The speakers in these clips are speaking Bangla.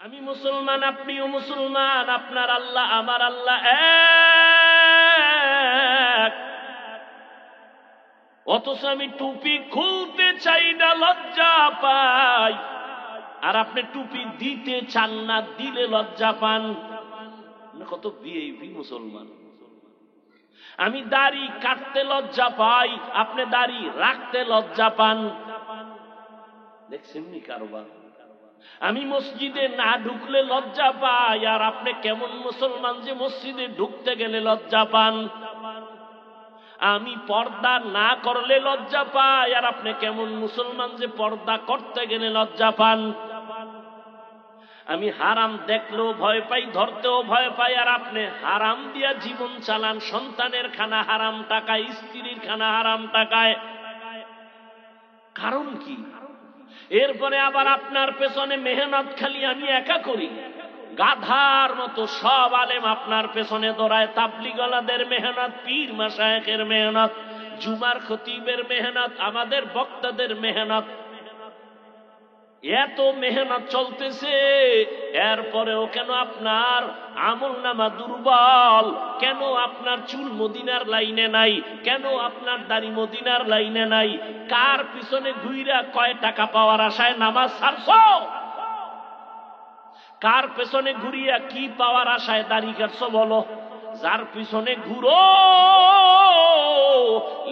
আমি মুসলমান, আপনিও মুসলমান, আপনার আল্লাহ আমার আল্লাহ এক। অথচ আমি টুপি খুলতে চাই না, লজ্জা পাই, আর আপনি টুপি দিতে চান না, দিলে লজ্জা পান। কত ভিআইপি মুসলমান। আমি দাড়ি কাটতে লজ্জা পাই, আপনি দাড়ি রাখতে লজ্জা পান। দেখছেন নি কারবার? আমি মসজিদে না ঢুকলে লজ্জা পাই, আর আপনি কেমন মুসলমান যে মসজিদে ঢুকতে গেলে লজ্জা পান। আমি পর্দা না করলে লজ্জা পাই, আর আপনি কেমন মুসলমান যে পর্দা করতে গেলে লজ্জা পান। আমি হারাম দেখলেও ভয় পাই, ধরতেও ভয় পাই, আর আপনি হারাম দিয়া জীবন চালান। সন্তানের খানা হারাম টাকায়, স্ত্রীর খানা হারাম টাকায়। কারণ কি? এরপরে আবার আপনার পেছনে মেহনত খালি আমি একা করি, গাধার মতো সব আলেম আপনার পেছনে দৌড়ায়। তাবলিগওয়ালাদের মেহনত, পীর মাশায়েখের মেহনত, জুমার খতিবের মেহনত, আমাদের বক্তাদের মেহনত, এত মেহনত চলতেছে। এরপরেও কেন আপনার আমলনামা দুর্বল? কেন আপনার চুল মদিনার লাইনে নাই? কেন আপনার দাড়ি মদিনার লাইনে নাই? কার পিছনে ঘুইরা কয় টাকা পাওয়ার আশায় নামাজ ছাড়ছো? কার পেছনে ঘুরিয়া কি পাওয়ার আশায় দাড়ি কাটছো বলো? যার পিছনে ঘুরো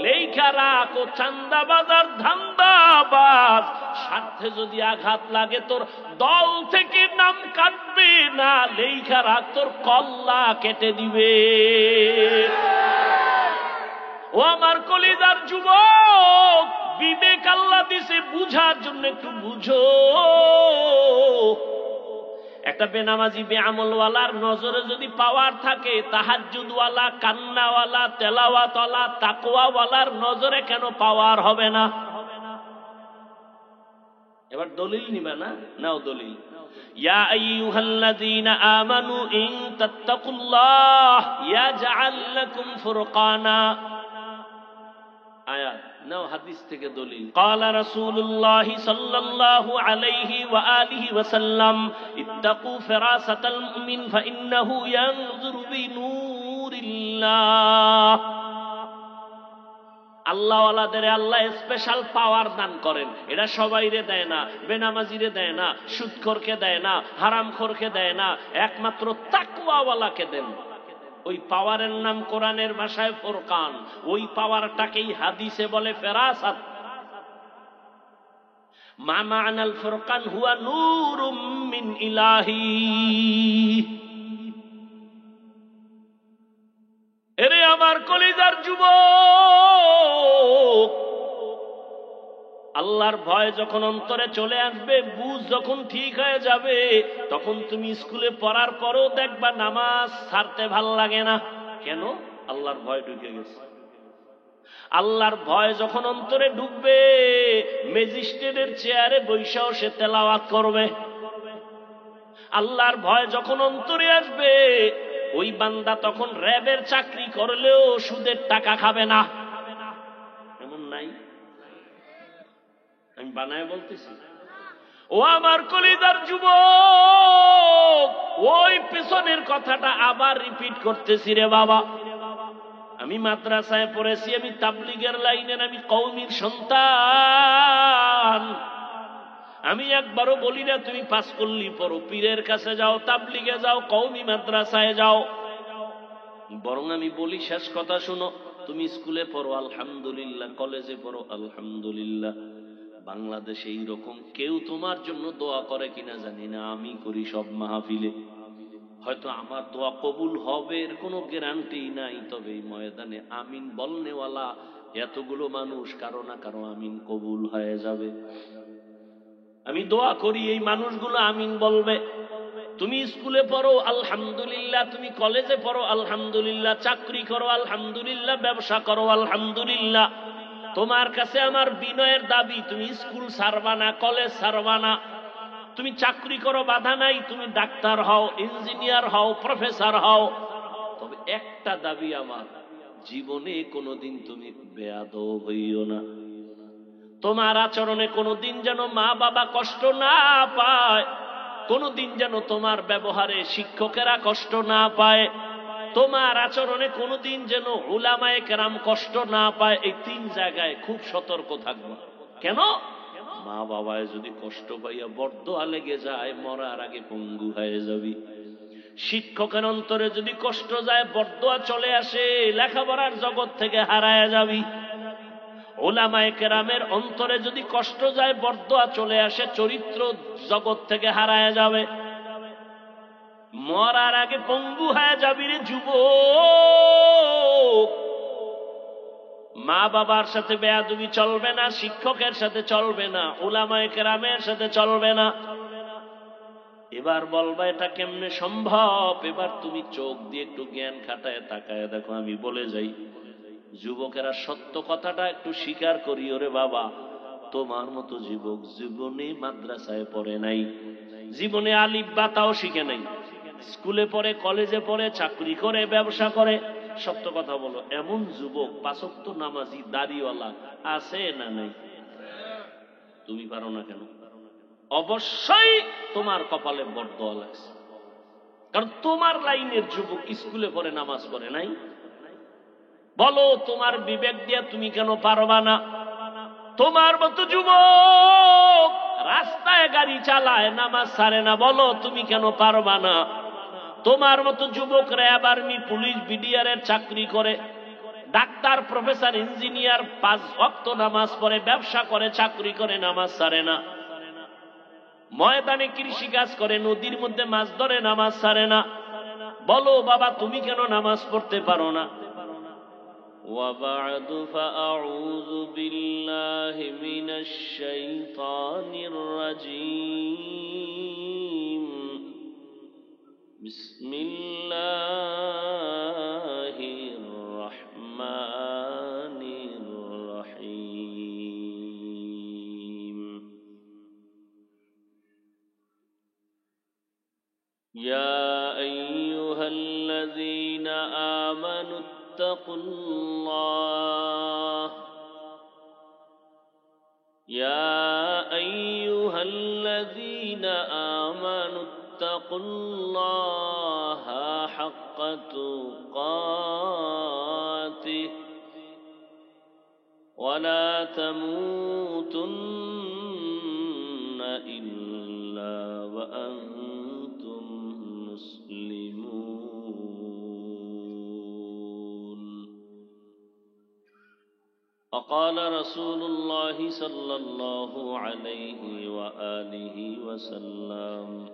লেখা রাখো চান্দাবাজার ধান্দাবাজ, স্বার্থে যদি আঘাত লাগে তোর দল থেকে নাম কাটবে না, লেখা রাখ তোর কল্লা কেটে দিবে। ও আমার কলিজার যুবক, বিবেক আল্লাহ দিছে বুঝার জন্য, একটু বুঝো। একটা বেনামাজি বেআমলওয়ালার নজরে যদি পাওয়ার থাকে, তাহাজ্জুদওয়ালা, কান্নাওয়ালা, তেলাওয়াতওয়ালা, তাকওয়াওয়ালার নজরে কেন পাওয়ার হবে না? এবার দলিল নিবা না? নাও দলিল। ইয়া আইয়ুহাল্লাযীনা আমানু ইন তাত্তাকুল্লাহ ইয়াজআল লাকুম ফুরকানা। আয়াত নাও, হাদিস থেকে দলিল। ক্বালা রাসূলুল্লাহ সাল্লাল্লাহু আলাইহি ওয়া আলিহি ওয়া সাল্লাম ইত্তাকু ফিরাসাতাল মুমিন ফাইন্নাহু ইয়ানজুরু বিনূরিল্লাহ। আল্লাহওয়ালাদের আল্লাহ স্পেশাল পাওয়ার দান করেন। এটা সবাইরে দেয় না, বেনামাজিরে দেয় না, সুদখোরকে দেয় না, হারামখোরকে দেয় না, একমাত্র তাকওয়াওয়ালাকে দেন। ওই পাওয়ারের নাম কোরআনের ভাষায় ফুরকান। ওই পাওয়ারটাকেই হাদিসে বলে ফেরাসাত। মা মা'নাল ফুরকান হুয়া নূরুম মিন ইলাহি। এরে আমার কলিজার যুবক, আল্লাহর ভয় যখন অন্তরে চলে আসবে, বুঝ যখন ঠিক হয়ে যাবে, তখন তুমি স্কুলে পড়ার পরও দেখবা নামাজ ছাড়তে ভাল লাগে না। কেন? আল্লাহর ভয় ঢুকে গেছে। আল্লাহর ভয় যখন অন্তরে ঢুকবে, ম্যাজিস্ট্রেটের চেয়ারে বৈশাও সে তেলাওয়াত করবে। আল্লাহর ভয় যখন অন্তরে আসবে, ওই বান্দা তখন র্যাবের চাকরি করলেও সুদের টাকা খাবে না। এমন নাই? আমি বানায় বলতেছি। ও আমার কলিজার যুবক, ওই পেছনের কথাটা আবার রিপিট করতেছি রে বাবা। আমি মাদ্রাসায় পড়েছি, আমি তাবলিগের লাইনের, আমি কওমির সন্তান। আমি একবারও বলি না তুমি পাস করলি পড়ো, পীরের কাছে যাও, তাবলিগে যাও, কওমি মাদ্রাসায় যাও। বরং আমি বলি শেষ কথা শুনো, তুমি স্কুলে পড়ো আলহামদুলিল্লাহ, কলেজে পড়ো আলহামদুলিল্লাহ। বাংলাদেশে এইরকম কেউ তোমার জন্য দোয়া করে কিনা জানি না, আমি করি সব মাহফিলে। হয়তো আমার দোয়া কবুল হবে এর কোনো গ্যারান্টি নাই, তবে এই ময়দানে আমিন বলনেওয়ালা এতগুলো মানুষ, কারো না কারো আমিন কবুল হয়ে যাবে। আমি দোয়া করি এই মানুষগুলো আমিন বলবে। তুমি স্কুলে পড়ো আলহামদুলিল্লাহ, তুমি কলেজে পড়ো আলহামদুলিল্লাহ, চাকরি করো আলহামদুলিল্লাহ, ব্যবসা করো আলহামদুলিল্লাহ। তোমার কাছে আমার বিনয়ের দাবি, তুমি স্কুল ছাড়বা না, কলেজ ছাড়বা না। তুমি চাকরি করো, বাধা নাই, তুমি ডাক্তার হও, ইঞ্জিনিয়ার হও, প্রফেসর হও। তবে একটা দাবি আমার, জীবনে কোনোদিন তুমি বেয়াদব হইও না। তোমার আচরণে কোনোদিন যেন মা বাবা কষ্ট না পায়। কোনোদিন যেন তোমার ব্যবহারে শিক্ষকেরা কষ্ট না পায়, তোমার আচরণে কোনোদিন যেন উলামায়ে কেরাম কষ্ট না পায়। এই 3 জায়গায় খুব সতর্ক থাকবা। কেন? মা বাবায় যদি কষ্ট পাইয়া বরদোয়া লেগে যায়, মরার আগে পঙ্গু হয়ে যাবি। শিক্ষকের অন্তরে যদি কষ্ট যায়, বরদোয়া চলে আসে, লেখাপড়ার জগৎ থেকে হারায় যাবি। উলামায়ে কেরামের অন্তরে যদি কষ্ট যায়, বরদোয়া চলে আসে, চরিত্র জগৎ থেকে হারায় যাবে, মরার আগে পঙ্গু হয়ে যাবি রে যুবক। মা বাবার সাথে বেয়াদবি চলবে না, শিক্ষকের সাথে চলবে না, উলামায়ে কেরামের সাথে চলবে না। এবার বলবা এটা কেমনে সম্ভব? এবার তুমি চোখ দিয়ে একটু জ্ঞান খাটায় তাকায় দেখো। আমি বলে যাই, যুবকেরা সত্য কথাটা একটু স্বীকার করি। ওরে বাবা, তোমার মতো যুবক জীবনে মাদ্রাসায় পড়ে নাই, জীবনে আলিফ বাতাও শিখে নাই, স্কুলে পড়ে, কলেজে পড়ে, চাকরি করে, ব্যবসা করে। সত্য কথা বলো, এমন যুবক 5 ওয়াক্ত নামাজি দাড়িওয়ালা আছে না নাই? তুমি পারো না কেন? অবশ্যই তোমার কপালে বরদোয়া লাগছে, কারণ তোমার লাইনের যুবক স্কুলে পড়ে, নামাজ পড়ে নাই। বলো, তোমার বিবেক দিয়ে তুমি কেন পারবা না? তোমার মতো যুবক রাস্তায় গাড়ি চালায়, নামাজ ছাড়ে না, বলো তুমি কেন পারবা না? তোমার মতো যুবক র্যাব, আর্মি, পুলিশ, বিডিআর এর চাকরি করে, ডাক্তার, প্রফেসর, ইঞ্জিনিয়ার, 5 ওয়াক্ত নামাজ পড়ে, ব্যবসা করে, চাকরি করে, নামাজ ছাড়ে না, ময়দানে কৃষি কাজ করে, নদীর মধ্যে মাছ ধরে, নামাজ ছাড়ে না। বলো বাবা, তুমি কেন নামাজ পড়তে পারো না? وبعد فأعوذ بالله من الشيطان الرجيم بسم الله الرحمن الرحيم يا أيها الذين آمنوا اتقوا الله يا أيها الذين آمنوا اتقوا الله حق تقاته ولا تموتن إلا وأنتم مسلمون. وقال رسول الله صلى الله عليه وآله وسلم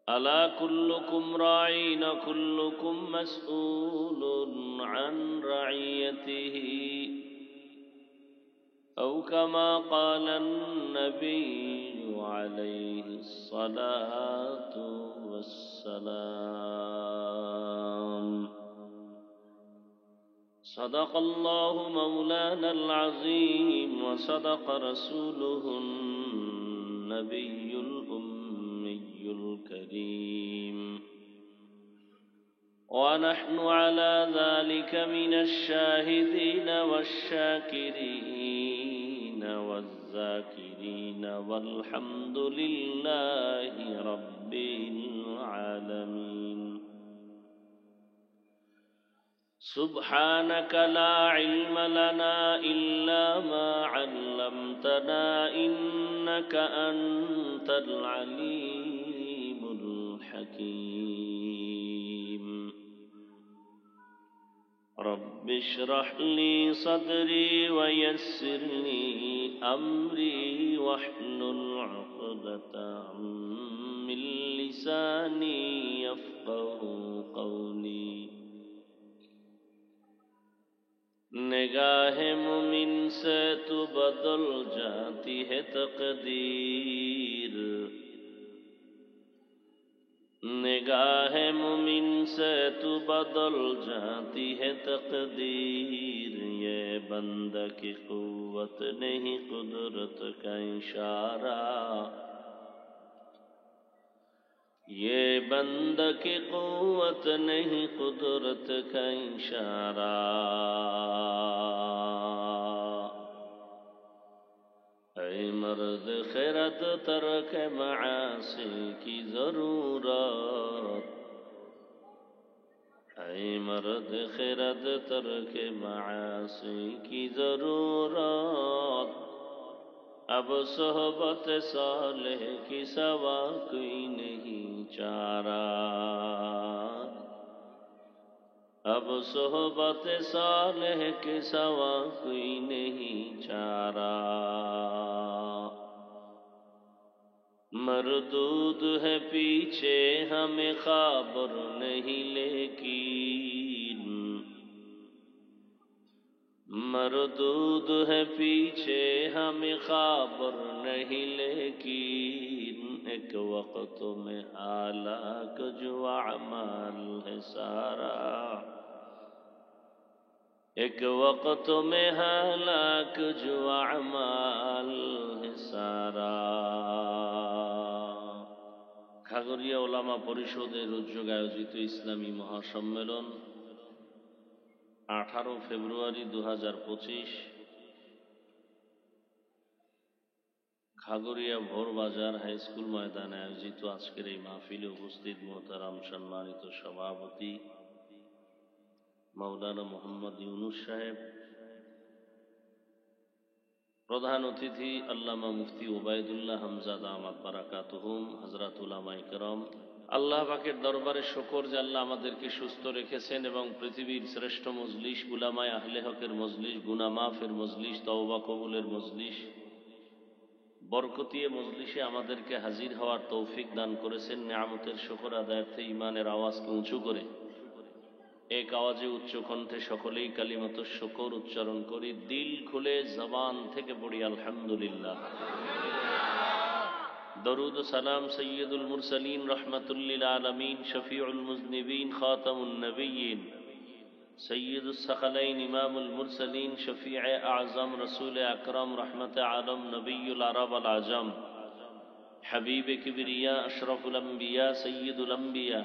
ألا كلكم راعين كلكم مسؤول عن رعيته أو كما قال النبي عليه الصلاة والسلام. صدق الله مولانا العظيم وصدق رسوله النبي الأمي الكريم ونحن على ذلك من الشاهدين والشاكرين والذاكرين والحمد لله رب العالمين. سبحانك لا علم لنا إلا ما علمتنا إنك أنت العليم الحكيم. رب اشرح لي صدري ويسر لي أمري واحلل عقدة من لساني يفقه قولي. निगाह मुमिन से तू बदल जाती है तकदीर, निगाह मुमिन से तू बदल जाती है तकदीर. ये बंदा की कुव्वत नहीं कुदरत का इशारा, ये बंद की कुव्वत नहीं कुदरत का इशारा. ऐ ऐ मर्द खैरत तर्क मासी की जरूरत, ऐ मर्द खैरत तर्क मासी की जरूरत, अब सोहबत सालेह की सवा कोई नहीं चारा, अब सोहबत सालेह के सवा कोई नहीं चारा। मरदूद है पीछे हमें खबर नहीं लेकिन, मरदूद है पीछे हमें खबर नहीं लेकिन, एक वक्त में हालाक जो अमाल है सारा, एक वक्त में हालाक जो अमाल है सारा। খাগড়িয়া ওলামা পরিষদের উদ্যোগে আয়োজিত ইসলামী মহাসম্মেলন 18 ফেব্রুয়ারি 2025 খাগড়িয়া ভোরবাজার হাই স্কুল ময়দানে আয়োজিত আজকের এই মাহফিলে উপস্থিত মোহতারাম সম্মানিত সভাপতি মাওলানা মোহাম্মদ ইউনুস সাহেব, প্রধান অতিথি আল্লামা মুফতি ওবায়দুল্লাহ হামজা দামাত বারাকাতুহুম, হযরত উলামায়ে কেরাম, আল্লাহ পাকের দরবারে শুকর যে আল্লাহ আমাদেরকে সুস্থ রেখেছেন এবং পৃথিবীর শ্রেষ্ঠ মজলিস উলামায়ে আহলে হকের মজলিস, গুনাহ মাফের মজলিস, তওবা কবুলের মজলিস, বরকতিয়ে মজলিসে আমাদেরকে হাজির হওয়ার তৌফিক দান করেছেন। নিয়ামতের শুকর আদায়ার্থে ঈমানের আওয়াজকে উঁচু করে এক আওয়াজে উচ্চ কণ্ঠে সকলেই কালিমাতুশ শুকর উচ্চারণ করি, দিল খুলে জবান থেকে পড়ি আলহামদুলিল্লাহ। দরুদ ও সালাম সৈয়দুল মুরসালিন রহমাতুল লিল আলামিন, শফিউল মুজনিবিন, খাতামুন নবিয়্যিন, সৈয়দুস সাকালাইন, ইমামুল মুরসালিন, শফিয়ে আযম, রসূল আকরাম, রহমতে আলম, নবিয়ুল আরব আল আজম, হাবিব কিবরিয়া, আশরাফুল আম্বিয়া, সৈয়দুল আম্বিয়া,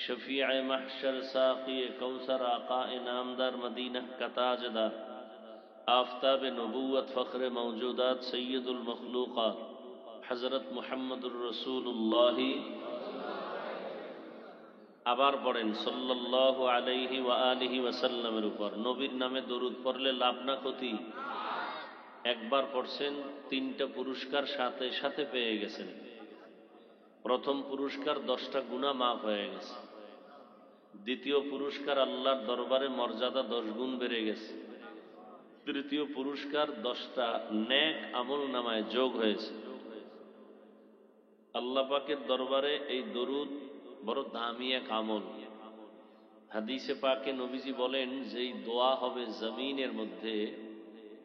शफीअ महशर, साक़ी कौसर, आका इनामदार, मदीना का ताजदार, आफताब नबूवत, फ़ख्र मौजूदात, सैयदुल मखलूक़ात, हज़रत मुहम्मदुर रसूलुल्लाह। আবার পড়েন সাল্লাল্লাহু আলাইহি ওয়া আলিহি ওয়াসাল্লামের উপর। নবীর নামে দরুদ পড়লে লাভ না ক্ষতি? একবার পড়ছেন, 3টা পুরস্কার সাথে সাথে পেয়ে গেছেন। প্রথম পুরস্কার 10টা গুনাহ মাফ হয়ে গেছে। দ্বিতীয় পুরস্কার আল্লাহর দরবারে মর্যাদা 10 গুণ বেড়ে গেছে। তৃতীয় পুরস্কার 10টা নেক আমল নামায় যোগ হয়েছে। আল্লাহ পাকের দরবারে এই দরুদ বড় দামি এক আমল। হাদিসে পাকে নবীজি বলেন যে এই দোয়া হবে জমিনের মধ্যে,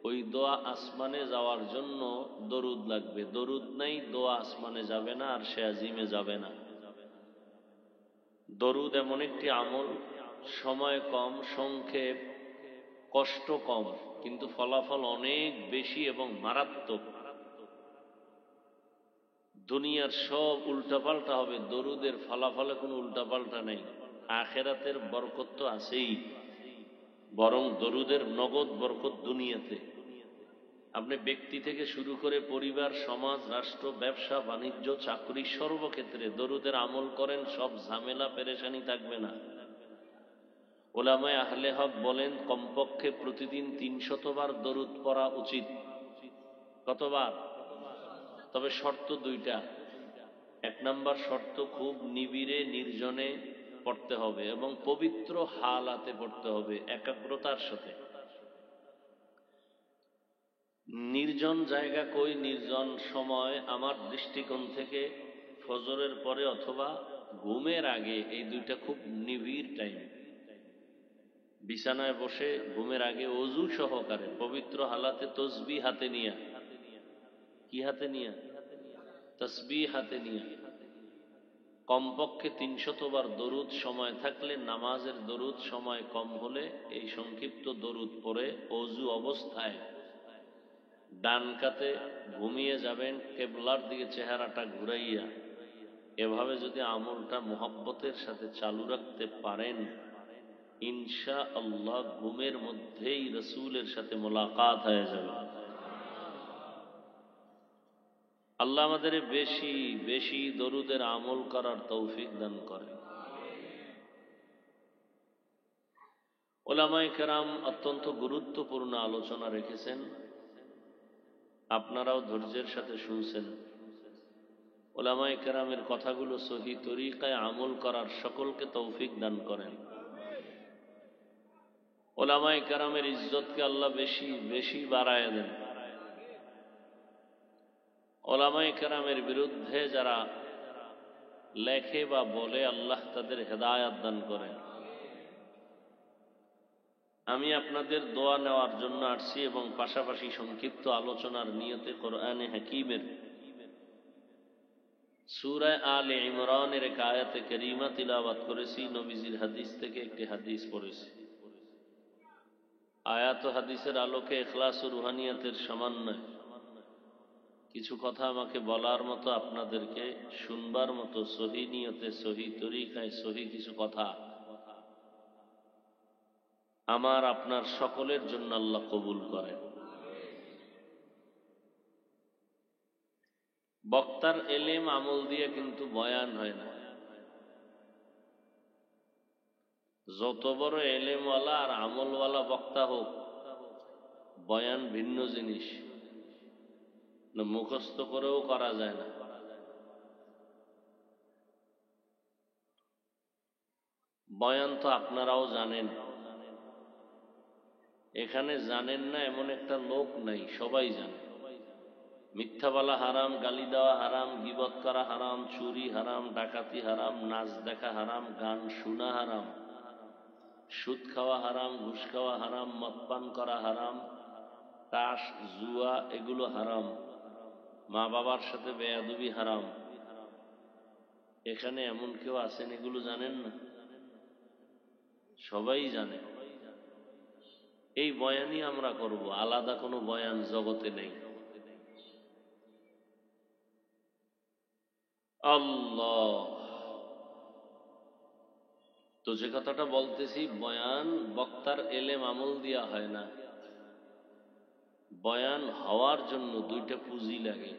ওই দোয়া আসমানে যাওয়ার জন্য দরুদ লাগবে। দরুদ নাই, দোয়া আসমানে যাবে না, আর সে আজিমে যাবে না। দরুদ এমন একটি আমল, সময় কম, সংক্ষেপ, কষ্ট কম, কিন্তু ফলাফল অনেক বেশি এবং মারাত্মক। দুনিয়ার সব উল্টাপাল্টা হবে, দরুদের ফলাফলে কোনো উল্টাপাল্টা নেই। আখেরাতের বরকত তো আছেই, বরং দরুদের নগদ বরকত দুনিয়াতে। আপনি ব্যক্তি থেকে শুরু করে পরিবার, সমাজ, রাষ্ট্র, ব্যবসা বাণিজ্য, চাকরি, সর্বক্ষেত্রে দরুদের আমল করেন, সব ঝামেলা পেরেশানি থাকবে না। উলামায়ে আহলে হক বলেন কমপক্ষে প্রতিদিন 300 বার দরুদ পড়া উচিত। কতবার? তবে শর্ত 2টা। 1 নম্বর শর্ত, খুব নিবিড়ে নির্জনে পড়তে হবে এবং পবিত্র হালাতে পড়তে হবে, একাগ্রতার সাথে। নির্জন জায়গা কই? নির্জন সময় আমার দৃষ্টিকোণ থেকে ফজরের পরে অথবা ঘুমের আগে, এই 2টা খুব নিবিড় টাইম। বিছানায় বসে ঘুমের আগে ওযু সহকারে পবিত্র হালাতে তসবিহ হাতে নিয়া, কি হাতে নিয়া? তসবিহ হাতে নিয়া কমপক্ষে 300 বার দরুদ, সময় থাকলে নামাজের দরুদ, সময় কম হলে এই সংক্ষিপ্ত দরুদ পড়ে ওযু অবস্থায় ডান কাতে ঘুমিয়ে যাবেন, কেবলার দিকে চেহারাটা ঘুরাইয়া। এভাবে যদি আমলটা মুহাব্বতের সাথে চালু রাখতে পারেন, ইনশাআল্লাহ ঘুমের মধ্যেই রসূলের সাথে মোলাকাত হয়ে যাবে। আল্লাহ আমাদের বেশি বেশি দরুদের আমল করার তৌফিক দান করেন। উলামায়ে কেরাম অত্যন্ত গুরুত্বপূর্ণ আলোচনা রেখেছেন, আপনারাও ধৈর্যের সাথে শুনছেন। উলামায়ে কেরামের কথাগুলো সহি তরিকায় আমল করার সকলকে তৌফিক দান করেন। উলামায়ে কেরামের ইজ্জতকে আল্লাহ বেশি বেশি বাড়ায় দেন। উলামায়ে কেরামের বিরুদ্ধে যারা লেখে বা বলে, আল্লাহ তাদের হেদায়াত দান করেন। আমি আপনাদের দোয়া নেওয়ার জন্য আসছি এবং পাশাপাশি সংক্ষিপ্ত আলোচনার নিয়তে কোরআনে হাকিমের সূরা আলে ইমরানের এক আয়াতে কারীমা তিলাওয়াত করেছি। নবীজির হাদিস থেকে একটি হাদিস পড়েছি। আয়াত ও হাদিসের আলোকে ইখলাস ও রুহানিয়াতের সমন্বয় কিছু কথা আমাকে বলার মতো, আপনাদেরকে শুনবার মতো সহি নিয়তে সহি তরিকায় সহি কিছু কথা আমার আপনার সকলের জন্য আল্লাহ কবুল করেন। বক্তার এলেম আমল দিয়ে কিন্তু বয়ান হয় না। যত বড় এলেমওয়ালা আর আমলওয়ালা বক্তা হোক, বয়ান ভিন্ন জিনিস, মুখস্থ করেও করা যায় না। বয়ান তো আপনারাও জানেন, এখানে জানেন না এমন একটা লোক নাই, সবাই জানে। মিথ্যা বলা হারাম, গালি দেওয়া হারাম, গীবত করা হারাম, চুরি হারাম, ডাকাতি হারাম, নাচ দেখা হারাম, গান শোনা হারাম, সুদ খাওয়া হারাম, ঘুষ খাওয়া হারাম, মদ পান করা হারাম, তাস জুয়া এগুলো হারাম, মা বাবার সাথে বেয়াদবি হারাম। এখানে এমন কেউ আছেন এগুলো জানেন না? সবাই জানে। এই বয়ানই আমরা করব, আলাদা কোনো বয়ান জগতে নেই। আল্লাহ, তো যে কথাটা বলতেছি, বয়ান বক্তার এলেম আমল দিয়া হয় না। বয়ান হওয়ার জন্য দুইটা পুঁজি লাগে।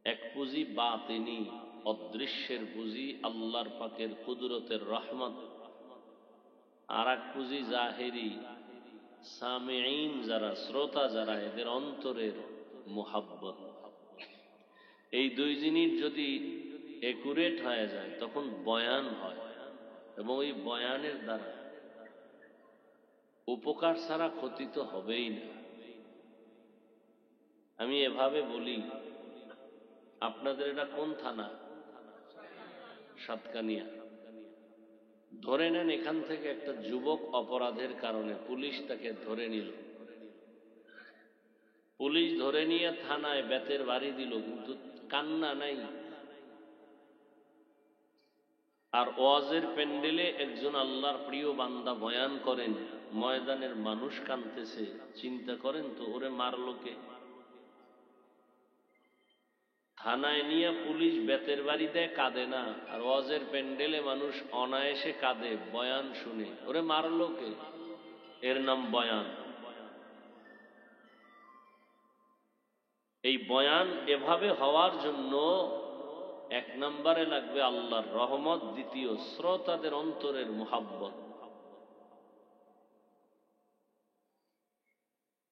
এক পুঁজি বাতিনি, অদৃশ্যের পুঁজি, আল্লাহর পাকের কুদরতের রহমত। আর এক পুঁজি জাহেরি, সামিঈন যারা, শ্রোতা যারা, এদের অন্তরের মুহাব্বত। এই দুই জিনিস যদি একুরেট হয়ে যায় তখন বয়ান হয়, এবং এই বয়ানের দ্বারা উপকার ছাড়া ক্ষতি তো হবেই না। আমি এভাবে বলি, আপনাদের এটা কোন থানা? সাতকানিয়া। ধরে নেন এখান থেকে একটা যুবক অপরাধের কারণে পুলিশ তাকে ধরে নিল। পুলিশ ধরে নিয়ে থানায় বেতের বাড়ি দিল, কিন্তু কান্না নাই। আর ওয়াজের প্যান্ডেলে একজন আল্লাহর প্রিয় বান্দা বয়ান করেন, ময়দানের মানুষ কাঁদতেছে। চিন্তা করেন তো, ওরে মারলো কে? থানায় নিয়ে পুলিশ বেতের বাড়ি দেয়, কাঁদে না। আর ওয়াজের প্যান্ডেলে মানুষ অনায়াসে কাঁদে বয়ান শুনে। ওরে মারলো কে? এর নাম বয়ান। এই বয়ান এভাবে হওয়ার জন্য এক নম্বরে লাগবে আল্লাহর রহমত, দ্বিতীয় শ্রোতাদের অন্তরের মুহাব্বত।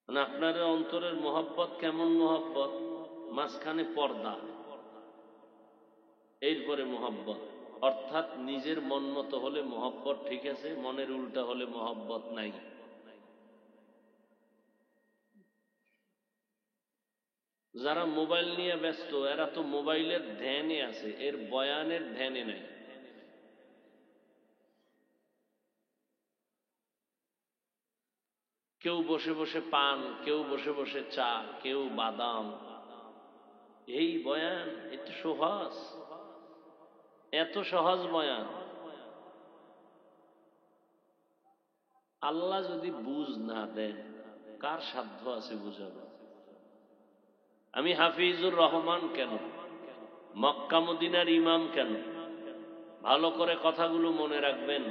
মানে আপনার অন্তরের মুহাব্বত কেমন মুহাব্বত? মাঝখানে পর্দা, এরপরে মুহাব্বত। অর্থাৎ নিজের মন মতো হলে মুহাব্বত ঠিক আছে, মনের উল্টা হলে মুহাব্বত নাই। যারা মোবাইল নিয়ে ব্যস্ত, এরা তো মোবাইলের ধ্যানে আছে, এর বয়ানের ধ্যানে নাই। কেউ বসে বসে পান, কেউ বসে বসে চা, কেউ বাদাম। এই বয়ান একটু সহজ, এত সহজ বয়ান। আল্লাহ যদি বুঝ না দেন, কার সাধ্য আছে বুঝাবো? আমি হাফিজুর রহমান কেন, মক্কা মদিনার ইমাম কেন? ভালো করে কথাগুলো মনে রাখবেন।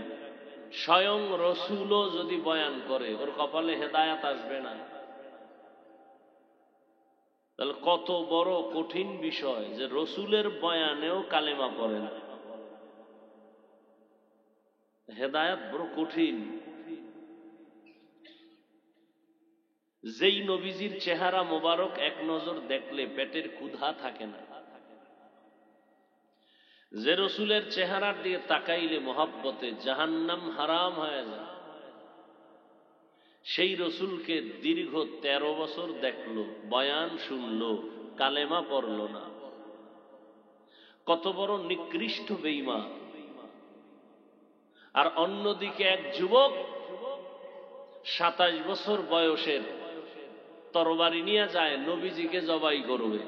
স্বয়ং রসুলও যদি বয়ান করে, ওর কপালে হেদায়াত আসবে না। তাহলে কত বড় কঠিন বিষয় যে রসুলের বয়ানেও কালেমা পড়ে না। হেদায়েত বড় কঠিন। যেই নবীজির চেহারা মোবারক এক নজর দেখলে পেটের ক্ষুধা থাকে না, যে রসুলের চেহারার দিকে তাকাইলে মোহাব্বতে জাহান্নাম হারাম হয়ে যায়, সেই রসুলকে দীর্ঘ 13 বছর দেখলো, বয়ান শুনলো, কালেমা পড়ল না। কত বড় নিকৃষ্ট বেঈমান। আর অন্যদিকে এক যুবক 27 বছর বয়সের তরবারি নিয়ে যায় নবীজিকে জবাই করবে।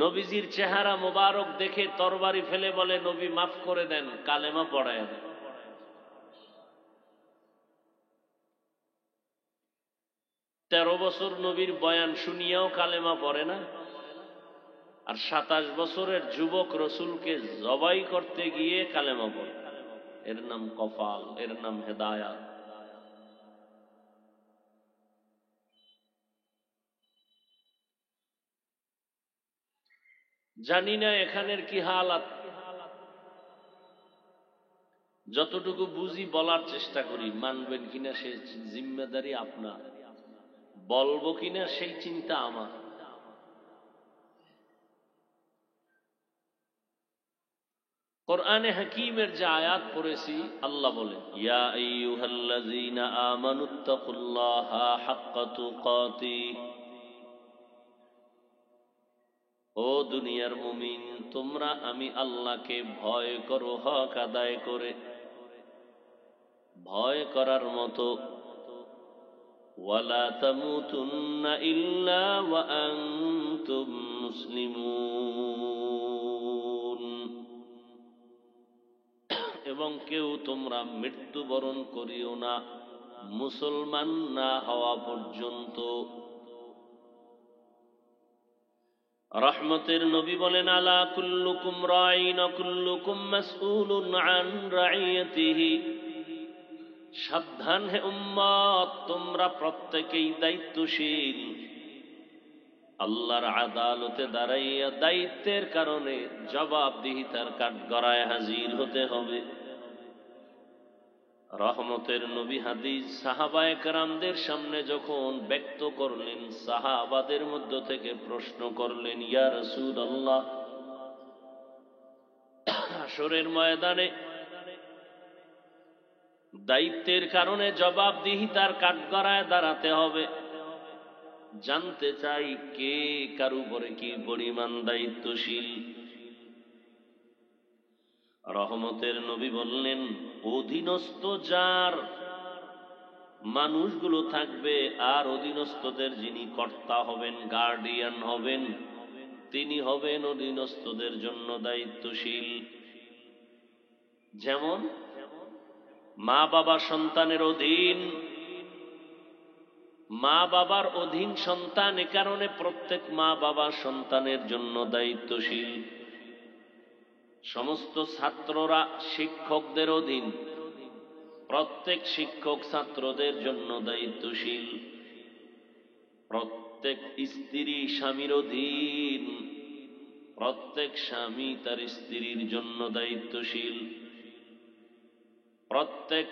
নবীজির চেহারা মোবারক দেখে তরবারি ফেলে বলে, নবী মাফ করে দেন, কালেমা পড়ায় দেন। 13 বছর নবীর বয়ান শুনিয়াও কালেমা পড়ে না। আর 27 বছরের যুবক রসুলকে জবাই করতে গিয়ে কালেমা পড়ে। এর নাম কপাল, এর নাম হেদায়াত। জানি না এখানের কি হালাত। যতটুকু বুঝি বলার চেষ্টা করি, মানবেন কিনা সেই জিম্মেদারি আপনার, বলবো কিনা সেই চিন্তা আমার। কোরআনে হাকিমের যে আয়াত পড়েছি, আল্লাহ বলেন, ইয়া আইয়ুহাল্লাযীনা আমানুত্তাকুল্লাহা হাক্কা তুকাতিহ, ও দুনিয়ার মুমিন, তোমরা আমি আল্লাহকে ভয় করো হক আদায় করে, ভয় করার মতো। ওয়ালা তামুতুন্না ইল্লা ওয়া আনতুম মুসলিমুন, এবং কেউ তোমরা মৃত্যুবরণ করিও না মুসলমান না হওয়া পর্যন্ত। রহমতের নবী বলেন, আলা কুল্লুকুম রাঈন ওয়া কুল্লুকুম মাসউলুন আন রাইয়াতিহি, সাবধান হে উম্মত, তোমরা প্রত্যেকেই দায়িত্বশীল। আল্লাহর আদালতে দাঁড়াইয়া দায়িত্বের কারণে জবাবদিহিতার কাঠগড়ায় হাজির হতে হবে। রহমতের নবী হাদিস সাহাবায়ে কেরামদের সামনে যখন ব্যক্ত করলেন, সাহাবাদের মধ্য থেকে প্রশ্ন করলেন, ইয়া রাসূলুল্লাহ, হাশরের ময়দানে দায়িত্বের কারণে জবাবদিহিতার কাঠগড়ায় দাঁড়াতে হবে, জানতে চাই কে কার উপরে কি পরিমাণ দায়িত্বশীল। রহমতের নবী বললেন, অধীনস্থ যার মানুষগুলো থাকবে, আর অধীনস্থদের যিনি কর্তা হবেন, গার্ডিয়ান হবেন, তিনি হবেন অধীনস্থদের জন্য দায়িত্বশীল। যেমন মা বাবা সন্তানের অধীন, মা বাবার অধীন সন্তান, এ কারণে প্রত্যেক মা বাবা সন্তানের জন্য দায়িত্বশীল। সমস্ত ছাত্ররা শিক্ষকদের অধীন, প্রত্যেক শিক্ষক ছাত্রদের জন্য দায়িত্বশীল। প্রত্যেক স্ত্রী স্বামীর অধীন, প্রত্যেক স্বামী তার স্ত্রীর জন্য দায়িত্বশীল। প্রত্যেক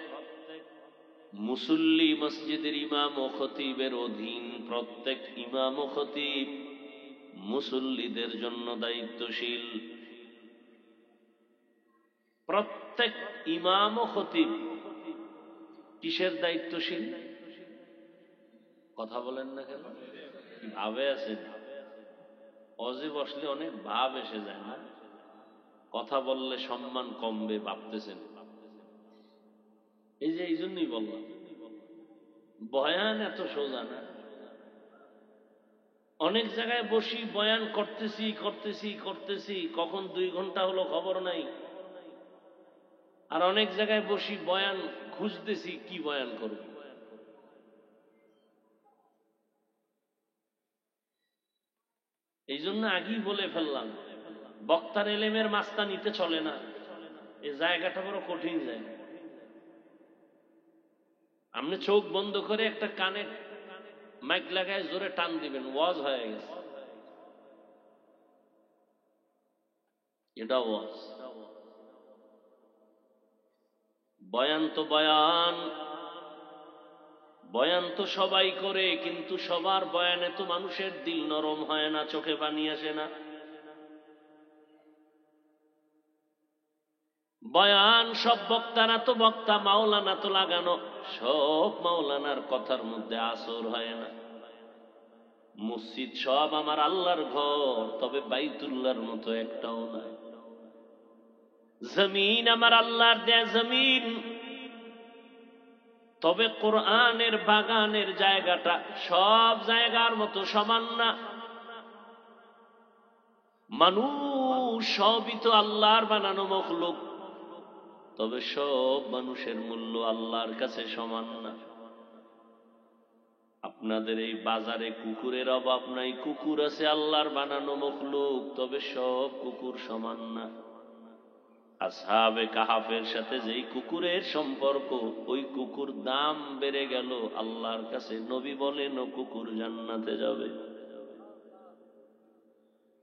মুসল্লি মসজিদের ইমাম ও খতিবের অধীন, প্রত্যেক ইমাম ও খতিব মুসল্লিদের জন্য দায়িত্বশীল। প্রত্যেক ইমাম ও খতিব কিসের দায়িত্বশীল? কথা বলেন না কেন? কি ভাবে আছেন? অজে বসলে অনেক ভাব এসে যায় না? কথা বললে সম্মান কমবে ভাবতেছেন। এই জন্যই বললাম, বয়ান এত সোজা না। অনেক জায়গায় বসি বয়ান করতেছি, কখন 2 ঘন্টা হলো খবর নাই। আর অনেক জায়গায় বসি বয়ান খুঁজতেছি, কি বয়ান করব। এই জন্য আগেই বলে ফেললাম, বক্তার এলেমের মাস্তা নিতে চলে না। এই জায়গাটা বড় কঠিন জায়গা। আপনি চোখ বন্ধ করে একটা কানে মাইক লাগায় জোরে টান দিবেন, ওয়াজ হয়ে গেছে। এটা ওয়াজ। বয়ান তো বয়ান, বয়ান তো সবাই করে, কিন্তু সবার বয়ানে তো মানুষের দিল নরম হয় না, চোখে পানি আসে না। বয়ান সব বক্তারা তো বক্তা, মাওলানা তো লাগানো, সব মাওলানার কথার মধ্যে আসর হয় না। মসজিদ সব আমার আল্লাহর ঘর, তবে বাইতুল্লাহর মতো একটাও নাই। জমিন আমার আল্লাহর দেয়া জমিন, তবে কোরআনের বাগানের জায়গাটা সব জায়গার মতো সমান না। মানুষ সবই তো আল্লাহর বানানো মখলুক, তবে সব মানুষের মূল্য আল্লাহর কাছে সমান না। আপনাদের এই বাজারে কুকুরের অভাব নাই, কুকুর আছে আল্লাহর বানানো মখলুক, তবে সব কুকুর সমান না। আসহাবে কাহাফের সাথে যেই কুকুরের সম্পর্ক, ওই কুকুর দাম বেড়ে গেল আল্লাহর কাছে। নবী বলেন ও কুকুর জান্নাতে যাবে।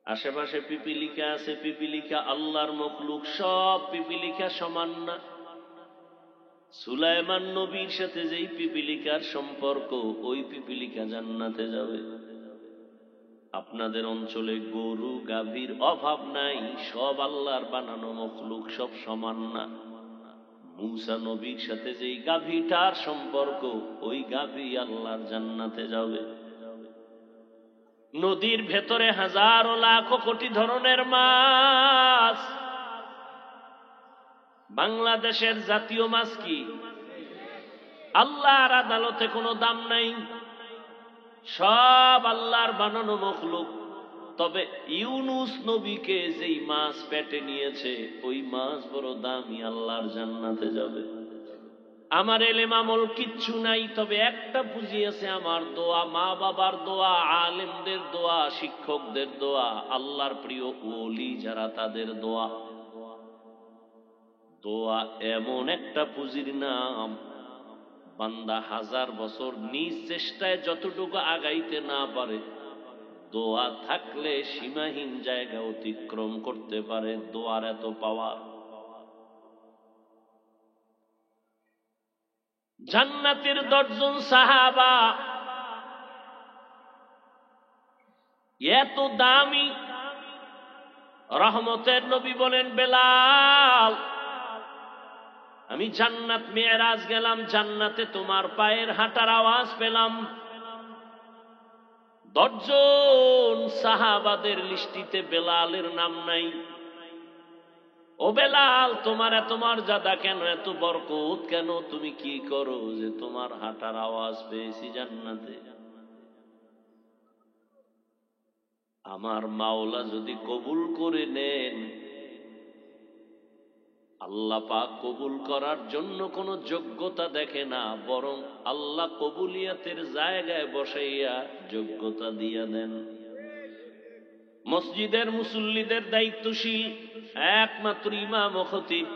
আশেপাশে পিপিলিকা আছে, পিপিলিকা আল্লাহর মখলুক, সব পিপিলিকা সমান না। সুলাইমান নবীর সাথে যেই পিপিলিকার সম্পর্ক, ওই পিপিলিকা জান্নাতে যাবে। আপনাদের অঞ্চলে গরু গাভীর অভাব নাই, সব আল্লাহর বানানো মখলুক, সব সমান না। মূসা নবীর সাথে যেই গাভীটার সম্পর্ক, ওই গাভী আল্লাহর জান্নাতে যাবে। নদীর ভেতরে হাজারো লাখ কোটি ধরনের মাছ। বাংলাদেশের জাতীয় মাছ কি? আল্লাহর আদালতে কোনো দাম নাই, সব আল্লাহর বানানো মখলুক। তবে ইউনুস নবীকে যেই মাছ পেটে নিয়েছে, ওই মাছ বড় দামি, আল্লাহর জান্নাতে যাবে। আমার এলেম আমল কিচ্ছু নাই, তবে একটা পুঁজি আছে, আমার দোয়া, মা বাবার দোয়া, আলেমদের দোয়া, শিক্ষকদের দোয়া, আল্লাহর প্রিয় ওলি যারা, তাদের দোয়া। দোয়া এমন একটা পুঁজির নাম, বান্দা হাজার বছর নিজ চেষ্টায় যতটুকু আগাইতে না পারে, দোয়া থাকলে সীমাহীন জায়গা অতিক্রম করতে পারে। দোয়ার এত পাওয়ার। জান্নাতের 10 জন সাহাবা এত দামি, রহমতের নবী বলেন, বেলাল, আমি জান্নাত মেরাজ গেলাম, জান্নাতে তোমার পায়ের হাঁটার আওয়াজ পেলাম। 10 জন সাহাবাদের লিস্টিতে বেলালের নাম নাই। ও বেলাল, তোমার এত মর্যাদা কেন, এত বরকত কেন? তুমি কি করো যে তোমার হাঁটার আওয়াজ পেয়েছি জান্নাতে? আমার মাওলা যদি কবুল করে নেন, আল্লাহ পাক কবুল করার জন্য কোনো যোগ্যতা দেখে না, বরং আল্লাহ কবুলিয়াতের জায়গায় বসাইয়া যোগ্যতা দিয়া দেন। মসজিদের মুসল্লিদের দায়িত্বশীল একমাত্র ইমাম ও খতিব,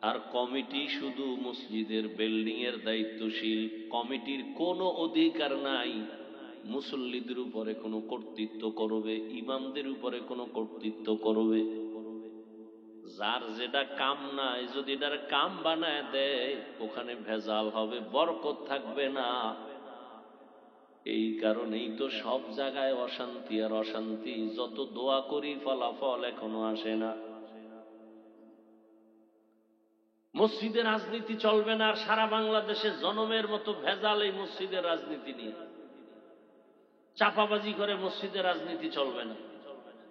আর কমিটি শুধু মসজিদের বিল্ডিং এর দায়িত্বশীল। কমিটির কোনো অধিকার নাই মুসল্লিদের উপরে কোনো কর্তৃত্ব করবে, ইমামদের উপরে কোনো কর্তৃত্ব করবে। যার যেটা কাম নাই, যদি এটার কাম বানায় দেয়, ওখানে ভেজাল হবে, বরকত থাকবে না। এই কারণেই তো সব জায়গায় অশান্তি আর অশান্তি। যত দোয়া করি ফলাফল এখনো আসে না। মসজিদে রাজনীতি চলবে না, আর সারা বাংলাদেশে জনমের মতো ভেজাল এই মসজিদের রাজনীতি নিয়ে। চাপাবাজি করে মসজিদে রাজনীতি চলবে না।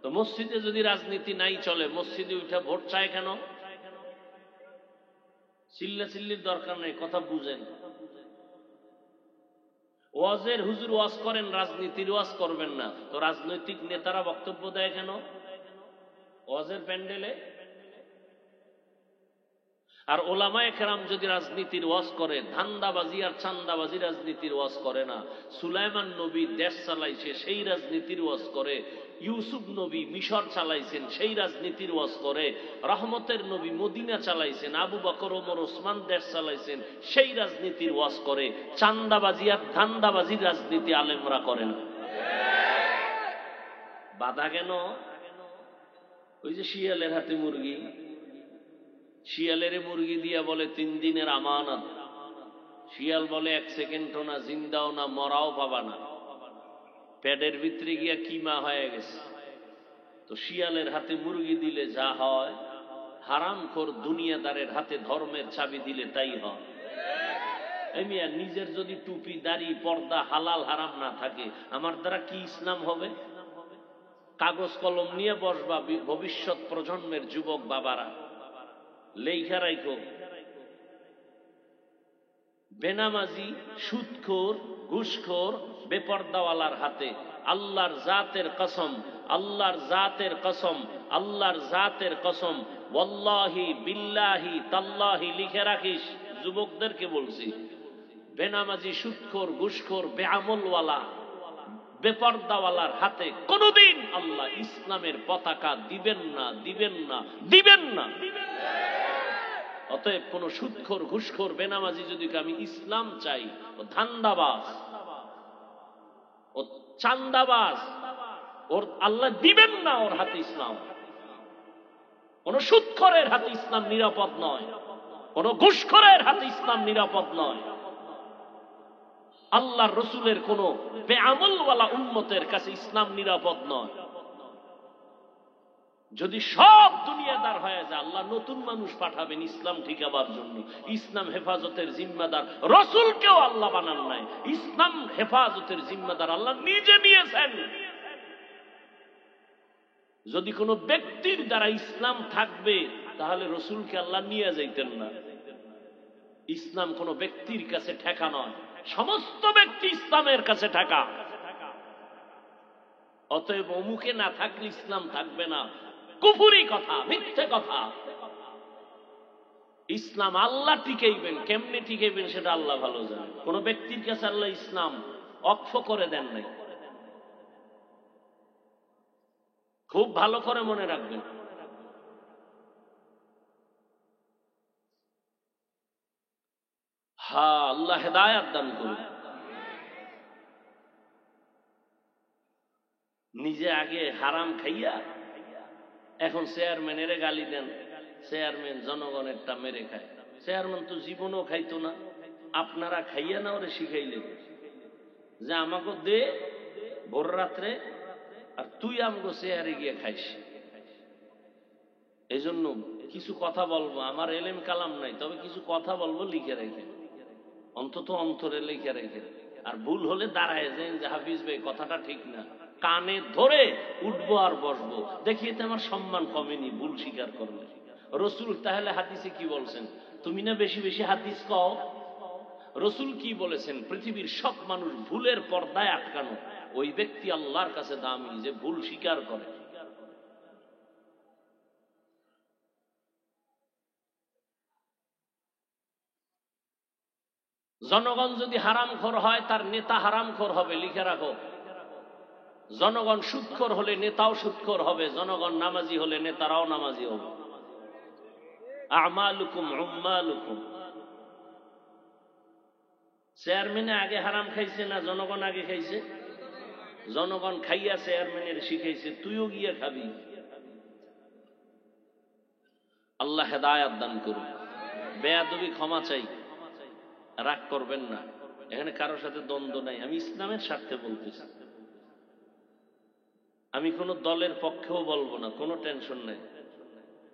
তো মসজিদে যদি রাজনীতি নাই চলে, মসজিদে উঠে ভোট চায় কেন? চিল্লাচিল্লির দরকার নেই, কথা বুঝেন। ওয়াজের হুজুর ওয়াজ করেন, রাজনীতির ওয়াজ করবেন না, তো রাজনৈতিক নেতারা বক্তব্য দেয় কেন ওয়াজের প্যান্ডেলে? আর ওলামায়ে কেরাম যদি রাজনীতির ওয়াজ করে, ধান্দাবাজি আর চান্দাবাজি রাজনীতির ওয়াজ করে না। সুলাইমান নবী দেশ চালাইছে, সেই রাজনীতির ওয়াজ করে। ইউসুফ নবী মিশর চালাইছেন, সেই রাজনীতির ওয়াজ করে। রহমতের নবী মদিনা চালাইছেন, আবু বকর ওমর ওসমান দেশ চালাইছেন, সেই রাজনীতির ওয়াজ করে। চান্দাবাজি আর ধান্দাবাজির রাজনীতি আলেমরা করে না। বাধা কেন? ওই যে শিয়ালের হাতে মুরগি, শিয়ালের মুরগি দিয়া বলে 3 দিনের আমানত। শিয়াল বলে 1 সেকেন্ডও না, জিন্দাও না, মরাও পাবা না। পেটের ভিতরে গিয়া কিমা হয়ে গেছে। তো শিয়ালের হাতে মুরগি দিলে যা হয়, হারামখোর দুনিয়াদারের হাতে ধর্মের চাবি দিলে তাই হয়। মিয়া, নিজের যদি টুপি দাড়ি পর্দা হালাল হারাম না থাকে, আমার দ্বারা কি ইসলাম হবে? কাগজ কলম নিয়ে বসবা ভবিষ্যৎ প্রজন্মের যুবক বাবারা, লেখা রাখো, বেনামাজি, সুদখোর, ঘুষখোর, বেপর্দাওয়ালার হাতে আল্লাহর জাতের কসম, আল্লাহর জাতের কসম, আল্লাহর জাতের কসম, ওয়াল্লাহি বিল্লাহি তাল্লাহি লিখে রাখিস। যুবকদেরকে বলছি, বেনামাজি, সুদখোর, ঘুষখোর, বেআমলওয়ালা, বেপর্দাওয়ালার হাতে কোনদিন আল্লাহ ইসলামের পতাকা দিবেন না, দিবেন না, দিবেন না। অতএব কোন সুদখোর, ঘুষখোর, বেনামাজি যদি আমি ইসলাম চাই, ও ধান্দাবাজ, ও চান্দাবাজ, ওর আল্লাহ দিবেন না ওর হাতে ইসলাম। কোন সুদখোরের হাতে ইসলাম নিরাপদ নয়, কোন ঘুষখোরের হাতে ইসলাম নিরাপদ নয়। আল্লাহর রসুলের কোন বেআমলওয়ালা উম্মতের কাছে ইসলাম নিরাপদ নয়। যদি সব দুনিয়াদার হয়ে যায়, আল্লাহ নতুন মানুষ পাঠাবেন ইসলাম ঠিকাবার জন্য। ইসলাম হেফাজতের জিম্মাদার রসুলকেও আল্লাহ বানান নাই, ইসলাম হেফাজতের জিম্মাদার আল্লাহ নিজে নিয়েছেন। যদি কোনো ব্যক্তির দ্বারা ইসলাম থাকবে, তাহলে রসুলকে আল্লাহ নিয়ে যাইতেন না। ইসলাম কোন ব্যক্তির কাছে ঠেকা নয়, সমস্ত ব্যক্তি ইসলামের কাছে ঠেকা। অতএব অমুকে না থাকলে ইসলাম থাকবে না, কুফুরি কথা, মিথ্যে কথা। ইসলাম আল্লাহ টিকাইবেন, কেমনে টিকাইবেন সেটা আল্লাহ ভালো জানেন। কোন ব্যক্তির কাছে আল্লাহ ইসলাম অক্ষ করে দেন নাই। খুব ভালো করে মনে রাখবেন। হ্যাঁ, আল্লাহ হেদায়াত দান করুন। নিজে আগে হারাম খাইয়া এখন চেয়ারম্যানের গালি দেন। চেয়ারম্যান জনগণেরটা মেরে খায়। চেয়ারম্যান তো জীবনও খাইতো না, আপনারা খাইয়া না ওরে শিখাইলেন যে আমাকে দে ভোর রাত্রে, আর তুই আমাকে চেয়ারে গিয়ে খাইস। এই জন্য কিছু কথা বলবো, আমার এলেম কালাম নাই, তবে কিছু কথা বলবো, লিখে রেখে, অন্তত অন্তরে লিখে রেখে। আর ভুল হলে দাঁড়ায় যান যে হাফিজ ভাই কথাটা ঠিক না, কানে ধরে উঠবো আর বসবো। দেখিয়ে তো আমার সম্মান কমেনি ভুল স্বীকার করলে। রসুল তাহলে হাদিসে কি বলছেন? তুমি না বেশি বেশি হাদিস কও। রসুল কি বলেছেন? পৃথিবীর সব মানুষ ভুলের পর্দায় আটকানো, ওই ব্যক্তি আল্লাহর কাছে দামি যে ভুল স্বীকার করে। জনগণ যদি হারামখোর হয়, তার নেতা হারামখোর হবে, লিখে রাখো। জনগণ সুদখোর হলে নেতাও সুদখোর হবে, জনগণ নামাজি হলে নেতারাও নামাজি হবে। আমালুকুম উম্মালুকুম। চেয়ারম্যানে আগে হারাম খাইছে না জনগণ আগে খাইছে? জনগণ খাইয়া চেয়ারম্যানের শিখাইছে, তুইও গিয়ে খাবি। আল্লাহ হেদায়াত দান করুন। বেয়াদবি ক্ষমা চাই, রাগ করবেন না। এখানে কারোর সাথে দ্বন্দ্ব নাই, আমি ইসলামের স্বার্থে বলতেছি। আমি কোনো দলের পক্ষেও বলবো না, কোনো টেনশন নাই।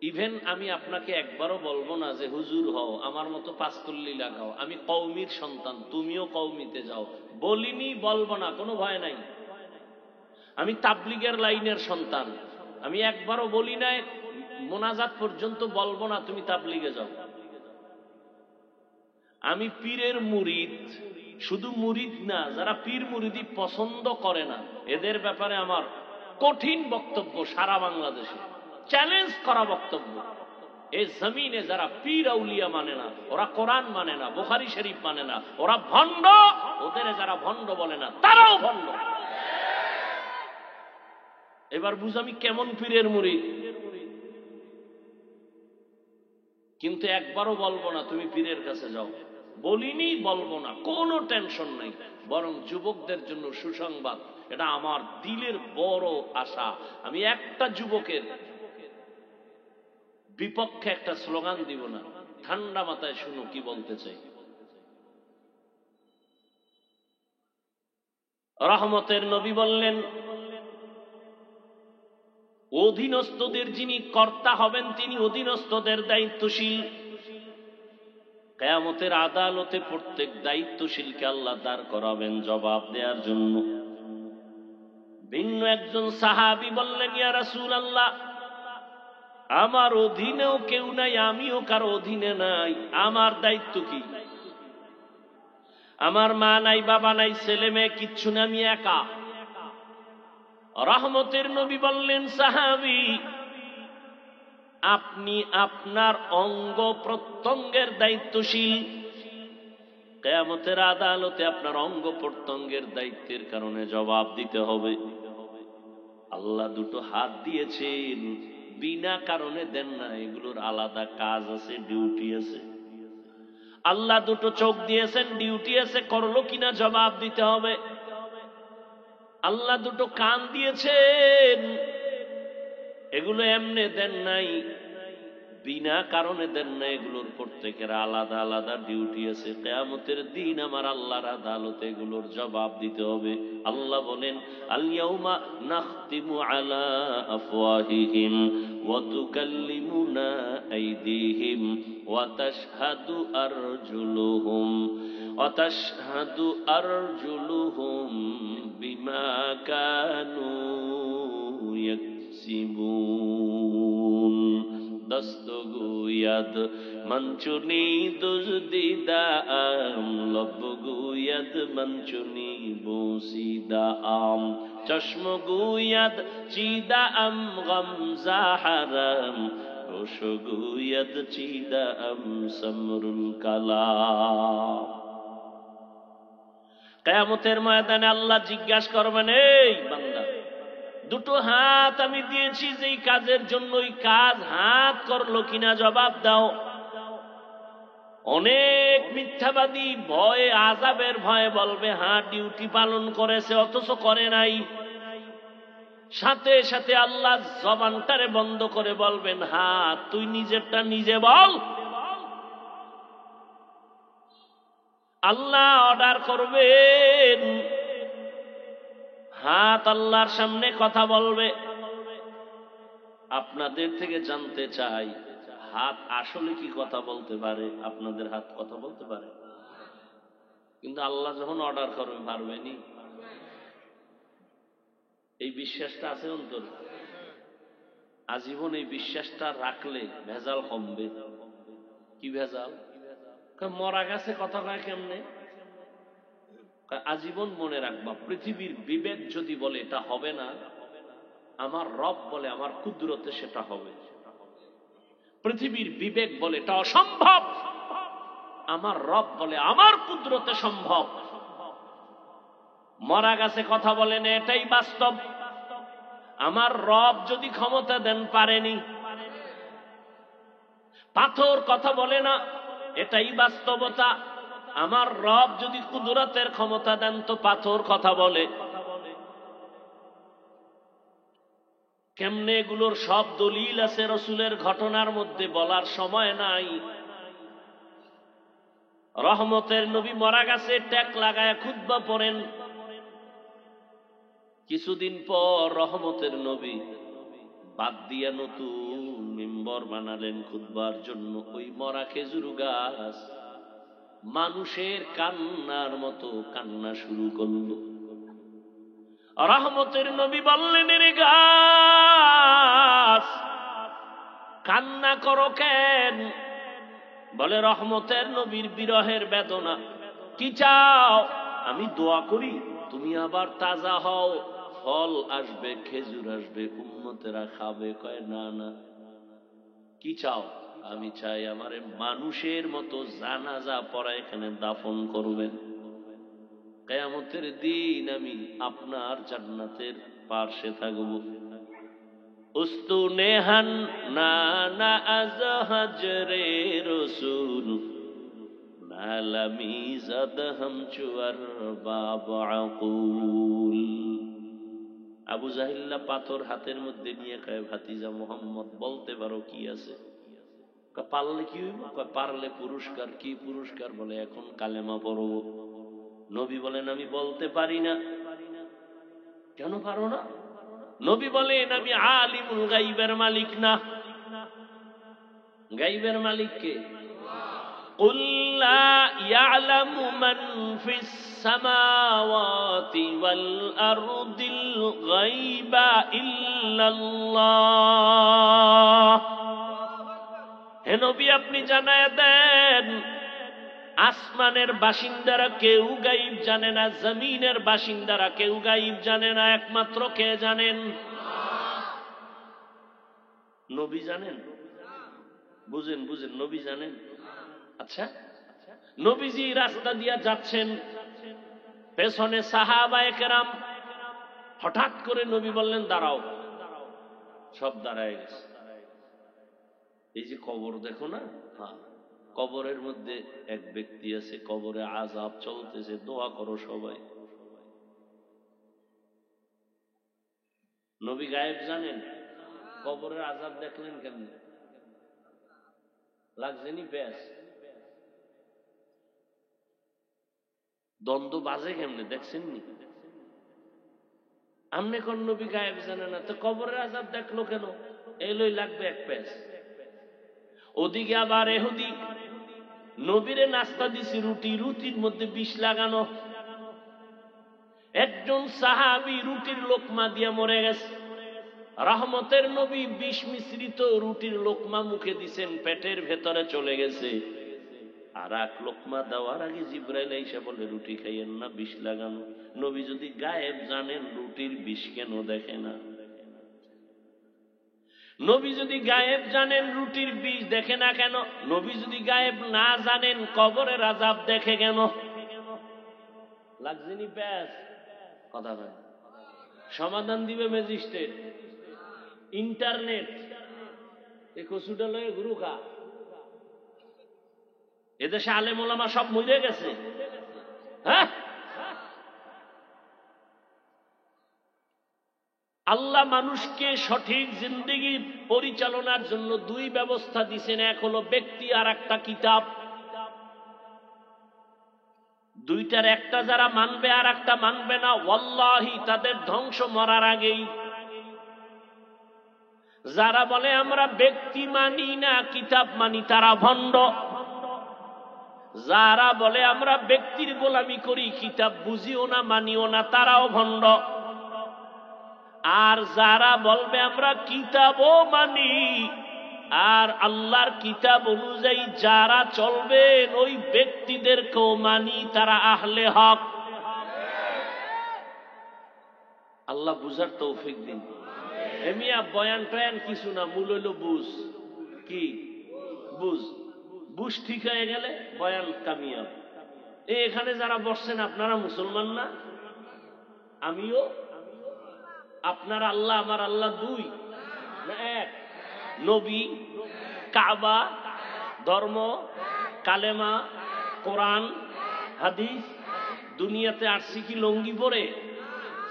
ইভেন আমি আপনাকে একবারও বলবো না যে হুজুর হও, আমার মতো পাঁচকল্লি লাগাও। আমি কওমির সন্তান, তুমিও কওমিতে যাও, বলিনি, বলবো না, কোনো ভয় নাই। আমি তাবলিগের লাইনের সন্তান, আমি একবারও বলি নাই মোনাজাত পর্যন্ত বলবো না তুমি তাবলিগে যাও। আমি পীরের মুরিদ, শুধু মুরিদ না, যারা পীর মুরিদি পছন্দ করে না, এদের ব্যাপারে আমার কঠিন বক্তব্য, সারা বাংলাদেশে চ্যালেঞ্জ করা বক্তব্য। এই জমিনে যারা পীর আউলিয়া মানে না, ওরা কোরআন মানে না, বুখারী শরীফ মানে না, ওরা ভণ্ড। ওদের যারা ভণ্ড বলে না তারাও ভণ্ড। এবার বুঝ আমি কেমন পীরের মুরিদ। কিন্তু একবারও বলবো না তুমি পীরের কাছে যাও, বলিনি, বলবো না, কোনো টেনশন নেই। বরং যুবকদের জন্য সুসংবাদ, এটা আমার দিলের বড় আশা। আমি একটা যুবকের বিপক্ষে একটা স্লোগান দিব না, ঠান্ডা মাথায় শুনো কি বলতে চাই। রহমতের নবী বললেন, অধীনস্থদের যিনি কর্তা হবেন তিনি অধীনস্থদের দায়িত্বশীল। কিয়ামতের আদালতে প্রত্যেক দায়িত্বশীলকে আল্লাহ দাঁড় করাবেন জবাব দেওয়ার জন্য। ভিন্ন একজন সাহাবী বললেন, ইয়া রাসূলুল্লাহ, আমার অধীনেও কেউ নাই, আমিও কারো অধীনে নাই, আমার দায়িত্ব কি? আমার মা নাই, বাবা নাই, ছেলে মেয়ে কিচ্ছু না, আমি একা। রহমতের নবী বললেন, সাহাবী, আপনি আপনার অঙ্গ প্রত্যঙ্গের দায়িত্বশীল। কিয়ামতের আদালতে আপনার অঙ্গ প্রত্যঙ্গের দায়িত্বের কারণে জবাব দিতে হবে। আল্লাহ দুটো হাত দিয়েছেন, বিনা কারণে দেন না, এগুলোর আলাদা কাজ আছে, ডিউটি আছে। আল্লাহ দুটো চোখ দিয়েছেন, ডিউটি আছে, করলো কিনা জবাব দিতে হবে। আল্লাহ দুটো কান দিয়েছেন, এগুলো এমনি দেন নাই, বিনা কারণে দেন না, এগুলোর প্রত্যেকের আলাদা আলাদা ডিউটি আছে। কিয়ামতের দিন আমার আল্লাহর আদালতে এগুলোর জবাব দিতে হবে। আল্লাহ বলেন, আল ইয়াউমা নাখতিমু আলা আফওয়াহিহিম ওয়া তুকাল্লিমুনা আইদিহিম ওয়া তাশহাদু আরজুলুহুম বিমা কানু ইয়াকসিবুন। দস্তগুয়াদ মঞ্চুনি দুজদিদাম, লবগুয়াদ মঞ্চুনি বুসিদাম, চশমগুয়াদ চিদাম গমজা হারাম, রোশগুয়াদ চিদাম সমরুল কালাম। কিয়ামতের ময়দানে আল্লাহ জিজ্ঞাসা করবেন, এই বান্দা, দুটো হাত আমি দিয়েছি যেই কাজের জন্য, ওই কাজ হাত করলো কিনা জবাব দাও। অনেক মিথ্যাবাদী ভয়ে, আযাবের ভয়ে বলবে হ্যাঁ ডিউটি পালন করেছে, অথচ করে নাই। সাথে সাথে আল্লাহ জবানটারে বন্ধ করে বলবেন, হ্যাঁ তুই নিজেরটা নিজে বল। আল্লাহ অর্ডার করবেন, হাত আল্লাহর সামনে কথা বলবে। আপনাদের থেকে জানতে চাই, হাত আসলে কি কথা বলতে পারে? আপনাদের হাত কথা বলতে পারে? কিন্তু আল্লাহ যখন অর্ডার করবে পারবেনি। এই বিশ্বাসটা আছে অন্তরে? আজীবন এই বিশ্বাসটা রাখলে ভেজাল কমবে। কি ভেজাল? মরা গেছে কথা কয় কেমনে? আজীবন মনে রাখবা, পৃথিবীর বিবেক যদি বলে এটা হবে না, আমার রব বলে আমার কুদরতে সেটা হবে। পৃথিবীর বিবেক বলে এটা অসম্ভব, আমার রব বলে আমার কুদরতে সম্ভব। মরা গাছে কথা বলে না, এটাই বাস্তব। আমার রব যদি ক্ষমতা দেন পারেনি। পাথর কথা বলে না, এটাই বাস্তবতা। আমার রব যদি কুদরতের ক্ষমতা দেন তো পাথর কথা বলে। কেমনে এগুলোর সব দলিল আছে রসুলের ঘটনার মধ্যে, বলার সময় নাই। রহমতের নবী মরা গাছে ট্যাক লাগায় খুতবা পড়েন। কিছুদিন পর রহমতের নবী বাদ দিয়া নতুন মিম্বর বানালেন খুতবার জন্য। ওই মরা খেজুর গাছ মানুষের কান্নার মতো কান্না শুরু করল। রহমতের নবী বললেন, রে গাছ কান্না করো কেন? বলে, রহমতের নবীর বিরহের বেদনা। কি চাও? আমি দোয়া করি তুমি আবার তাজা হও, ফল আসবে, খেজুর আসবে, উম্মতেরা খাবে। কয় না না। কি চাও? আমি চাই আমার মানুষের মতো জানাজা পড়া এখানে দাফন করবেন। কিয়ামতের দিন আমি আপনার জান্নাতের পাশে থাকব। উস্তুনেহান নানা আজ হাজরে রসুল নালামি জাদ হাম চুয়ার বাবা আকুল। আবু জাহিল্লা পাথর হাতের মধ্যে নিয়ে কয়, ভাতিজা মোহাম্মদ বলতে পারো কি আছে? পারলে কি হইব? পারলে পুরস্কার। কি পুরস্কার? বলে এখন কালেমা পড়ব। নবী বলেন আমি বলতে পারি না। কেন পারো না? নবী বলেন আমি আলিমুল গাইবের মালিক না। গাইবের মালিক কে? قل لا يعلم من في السماوات والأرض الغيب إلا الله। হে নবী আপনি জানায় দেন, আসমানের বাসিন্দারা কেউ গাইব জানে না, জমিনের বাসিন্দারা কেউ গাইব জানে না, একমাত্র কে জানেন? নবী জানেন। বুঝেন বুঝেন, নবী জানেন। আচ্ছা, নবীজি রাস্তা দিয়া যাচ্ছেন, পেছনে সাহাবায়ে কেরাম। হঠাৎ করে নবী বললেন দাঁড়াও। সব দাঁড়ায় গেছে। এই যে কবর দেখো না, হ্যাঁ, কবরের মধ্যে এক ব্যক্তি আছে, কবরে আযাব চলতেছে, দোয়া করো সবাই। নবী গায়েব জানেন, কবরের আযাব দেখলেন কেমনে? লাগছেনি ব্যাস, দ্বন্দ্ব বাজে কেমনে দেখছেন নি? আমনে কোন নবী গায়েব জানে না, তো কবরের আযাব দেখলো কেন? এলই লাগবে এক প্যাস। ওদিকে আবার এহুদি নবীরে নাস্তা দিছি রুটি, রুটির মধ্যে বিষ লাগানো। একজন সাহাবী রুটির লোকমা দিয়ে মরে গেছে। রহমতের নবী বিষ মিশ্রিত রুটির লোকমা মুখে দিছেন, পেটের ভেতরে চলে গেছে। আর এক লোকমা দেওয়ার আগে জিবরাইল এসে বলে রুটি খাইয়েন না, বিষ লাগানো। নবী যদি গায়েব জানেন, রুটির বিষ কেন দেখে না? নবী যদি গায়েব জানেন, রুটির বিষ দেখে না কেন? নবী যদি গায়েব না জানেন, কবরের আযাব দেখে কেন? লাগছেনি ব্যাস, কথা না। সমাধান দিবে ম্যাজিস্ট্রেট, ইন্টারনেট। এই কচুটা লয়ে গুরু খা। এদেশে আলেম ওলামা সব মরে গেছে। হ্যাঁ, আল্লাহ মানুষকে সঠিক জিন্দেগি পরিচালনার জন্য দুই ব্যবস্থা দিছেন। এক হলো ব্যক্তি, আর একটা কিতাব। দুইটার একটা যারা মানবে আর একটা মানবে না, ওয়াল্লাহি তাদের ধ্বংস মরার আগেই। যারা বলে আমরা ব্যক্তি মানি না, কিতাব মানি, তারা ভণ্ড। যারা বলে আমরা ব্যক্তির গোলামি করি, কিতাব বুঝিও না, মানিও না, তারাও ভণ্ড। আর যারা বলবে আমরা কিতাবও মানি আর আল্লাহর কিতাব অনুযায়ী যারা চলবেন ওই ব্যক্তিদেরকেও মানি, তারা আহলে হক। আল্লাহ বুঝার তৌফিক দিন। এমিয়া বয়ান টয়ান কিছু না, মূল হইল বুঝ। কি বুঝ? বুঝ ঠিক হয়ে গেলে বয়ান কামিয়াব। এখানে যারা বসছেন আপনারা মুসলমান না? আমিও। আপনার আল্লাহ আমার আল্লাহ দুই না এক? নবী, কাবা, ধর্ম, কালেমা, কোরআন, হাদিস। দুনিয়াতে আসছি কি লঙ্গি পরে?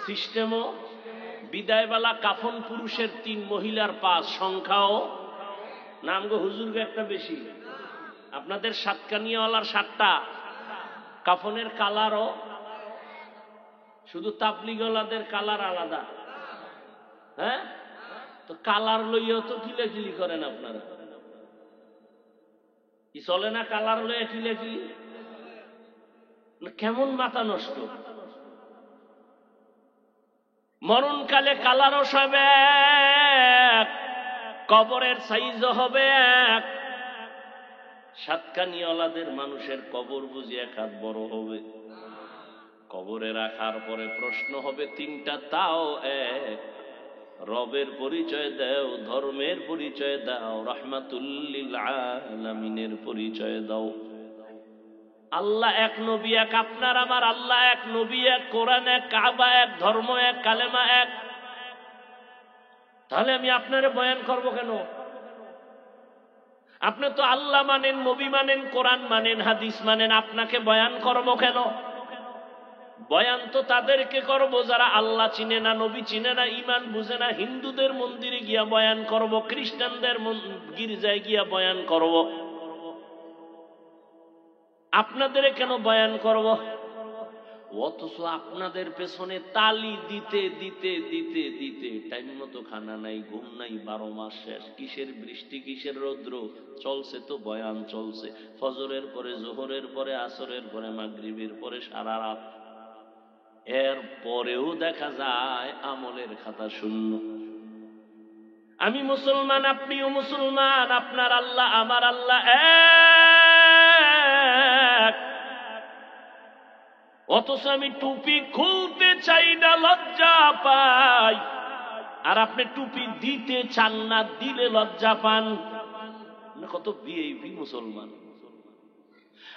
সিস্টেমও বিদায়বেলা কাফন পুরুষের 3, মহিলার 5, সংখ্যাও নামগো হুজুরকে একটা বেশি। আপনাদের সাতকানিয়াওয়ালার 7টা, কাফনের কালারও শুধু তাবলিগওয়ালাদের কালার আলাদা। হ্যাঁ, তো কালার লইয়াও তো কিলাকিলি করেন আপনারা। কি চলে না কালার লইয়া কিলাকিলি? কেমন মাথা নষ্ট। মরণকালে কালারও সব এক, কবরের সাইজও হবে এক। সাতকানিয়াওয়ালাদের মানুষের কবর বুঝি 1 হাত বড় হবে। কবরে রাখার পরে প্রশ্ন হবে 3টা, তাও এক। রবের পরিচয় দাও, ধর্মের পরিচয় দাও, রাহমাতুল লিল আলামিনের পরিচয় দাও। আল্লাহ এক, নবী এক, আপনার আমার আল্লাহ এক, নবী এক, কোরআন এক, কাবা এক, ধর্ম এক, কালেমা এক। তাহলে আমি আপনারে বয়ান করব কেন? আপনি তো আল্লাহ মানেন, নবী মানেন, কোরআন মানেন, হাদিস মানেন, আপনাকে বয়ান করব কেন? বয়ান তো তাদেরকে করব যারা আল্লাহ চিনে না, নবী চিনে না, ঈমান বুঝে না। হিন্দুদের মন্দিরে গিয়া বয়ান করব, খ্রিস্টানদের গির্জায় গিয়া বয়ান করব। আপনাদের কেন বয়ান করব? অথচ আপনাদের পেছনে তালি দিতে দিতে দিতে দিতে টাইম মতো খানা নাই, ঘুম নাই, 12 মাস শেষ। কিসের বৃষ্টি, কিসের রৌদ্র, চলছে তো বয়ান চলছে। ফজরের পরে, জোহরের পরে, আসরের পরে, মাগরিবের পরে, সারা রাত। এর পরেও দেখা যায় আমলের খাতা শূন্য। আমি মুসলমান, আপনিও মুসলমান, আপনার আল্লাহ আমার আল্লাহ এক। অথচ আমি টুপি খুলতে চাই না, লজ্জা পাই। আর আপনি টুপি দিতে চান না, দিলে লজ্জা পান। কত ভিআইপি মুসলমান।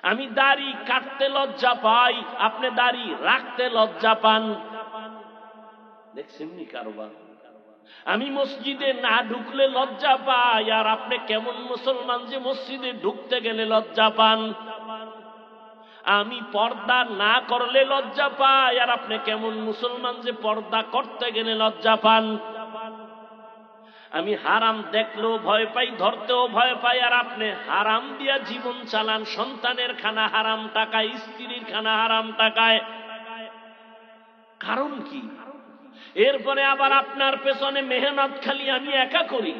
আমি দাড়ি কাটতে লজ্জা পাই, আপনি দাড়ি রাখতে লজ্জা পান। দেখছেন নি কারবার? আমি মসজিদে না ঢুকলে লজ্জা পাই, আর আপনি কেমন মুসলমান যে মসজিদে ঢুকতে গেলে লজ্জা পান। আমি পর্দা না করলে লজ্জা পাই, আর আপনি কেমন মুসলমান যে পর্দা করতে গেলে লজ্জা পান। আমি হারাম দেখলেও ভয় পাই, ধরতেও ভয় পাই, আর আপনি হারাম দিয়া জীবন চালান। সন্তানের খানা হারাম টাকায়, স্ত্রীর খানা হারাম টাকায়। কারণ কি? এরপরে আবার আপনার পেছনে মেহনত খালি আমি একা করি,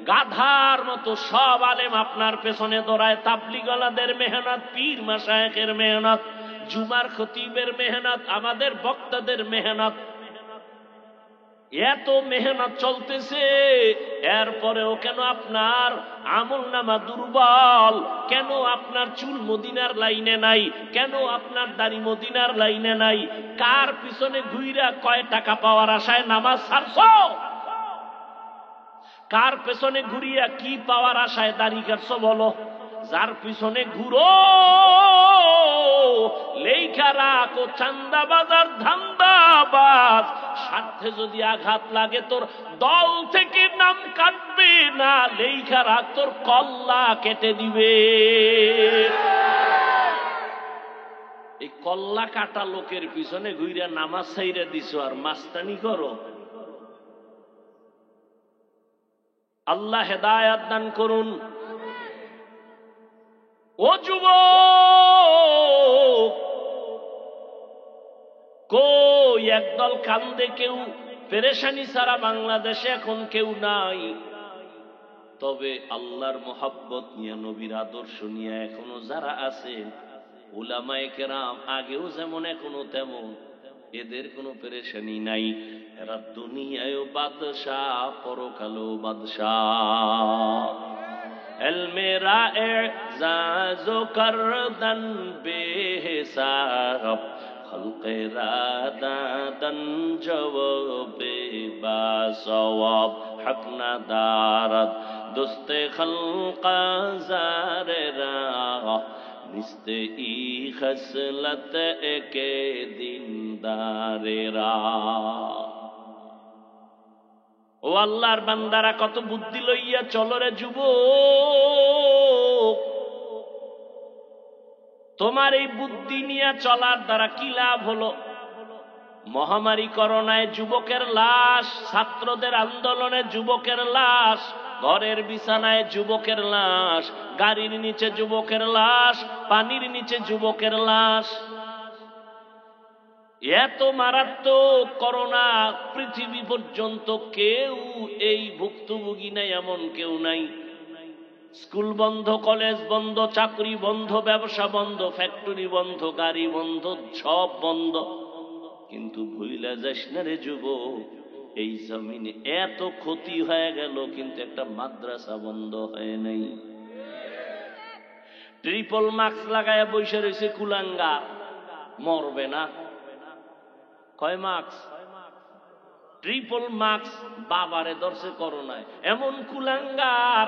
গাধার মতো সব আলেম আপনার পেছনে দৌড়ায়। তাবলিগওয়ালাদের মেহনত, পীর মাশায়েখের মেহনত, জুমার খতিবের মেহনত, আমাদের বক্তাদের মেহনত, এত মেহনত চলতেছে। এরপরেও কেন আপনার আমল নামা দুর্বল? কেন আপনার চুল মদিনার লাইনে নাই? কেন আপনার দাড়ি মদিনার লাইনে নাই? কার পিছনে ঘুইরা কয় টাকা পাওয়ার আশায় নামাজ ছাড়ছো? কার পেছনে ঘুরিয়া কি পাওয়ার আশায় দাড়ি কাটছো বলো? যার পিছনে ঘুরো লেখা রাখো চান্দাবাজার ধান্দাবাজ, স্বার্থে যদি আঘাত লাগে তোর দল থেকে নাম কাটবে না, লেখা রাখ তোর কল্লা কেটে দিবে। এই কল্লা কাটা লোকের পিছনে ঘুরিয়া নামাজ ছাইরা দিছো আর মাস্তানি করো। আল্লাহ হেদায়াত দান করুন। ও যুবক, কই একদল কান্দে, কেউ পেরেশানি ছাড়া বাংলাদেশে এখন কেউ নাই। তবে আল্লাহর মোহাব্বত নিয়ে, নবীর আদর্শ নিয়ে এখনো যারা আছে, উলামায়ে কেরাম আগেও যেমন এখনো তেমন, এদের কোনো পেরেশানি নাই। এরা দুনিয়ায়ও বাদশাহ, পরকালেও বাদশাহ। এলমে রা'এজাজ করদন বেহিসাব, খলকে রাদাদন জওবে বাসওয়াব, হক না দারদ দুস্তে খলকা জারে রাহ, নিস্তে ই খসলত একে দিনদারে রাহ। ও আল্লাহর বান্দারা, কত বুদ্ধি লইয়া চলো রে যুবক। তোমার এই বুদ্ধি নিয়ে চলার দ্বারা কি লাভ হলো? মহামারী করোনায় যুবকের লাশ, ছাত্রদের আন্দোলনে যুবকের লাশ, ঘরের বিছানায় যুবকের লাশ, গাড়ির নিচে যুবকের লাশ, পানির নিচে যুবকের লাশ। এত মারাত্মক করোনা, পৃথিবী পর্যন্ত কেউ এই ভুক্তভোগী নাই এমন কেউ নাই। স্কুল বন্ধ, কলেজ বন্ধ, চাকরি বন্ধ, ব্যবসা বন্ধ, ফ্যাক্টরি বন্ধ, গাড়ি বন্ধ, সব বন্ধ। কিন্তু ভুইলা যাস না রে যুবক, এই জমিনে এত ক্ষতি হয়ে গেল, কিন্তু একটা মাদ্রাসা বন্ধ হয় নাই। ট্রিপল মাস্ক লাগায় বসে রয়েছে কুলাঙ্গা, মরবে না। কয় মার্কস? ট্রিপল মার্কস বাবারে ধরছে করোনায়। এমন কুলাঙ্গার,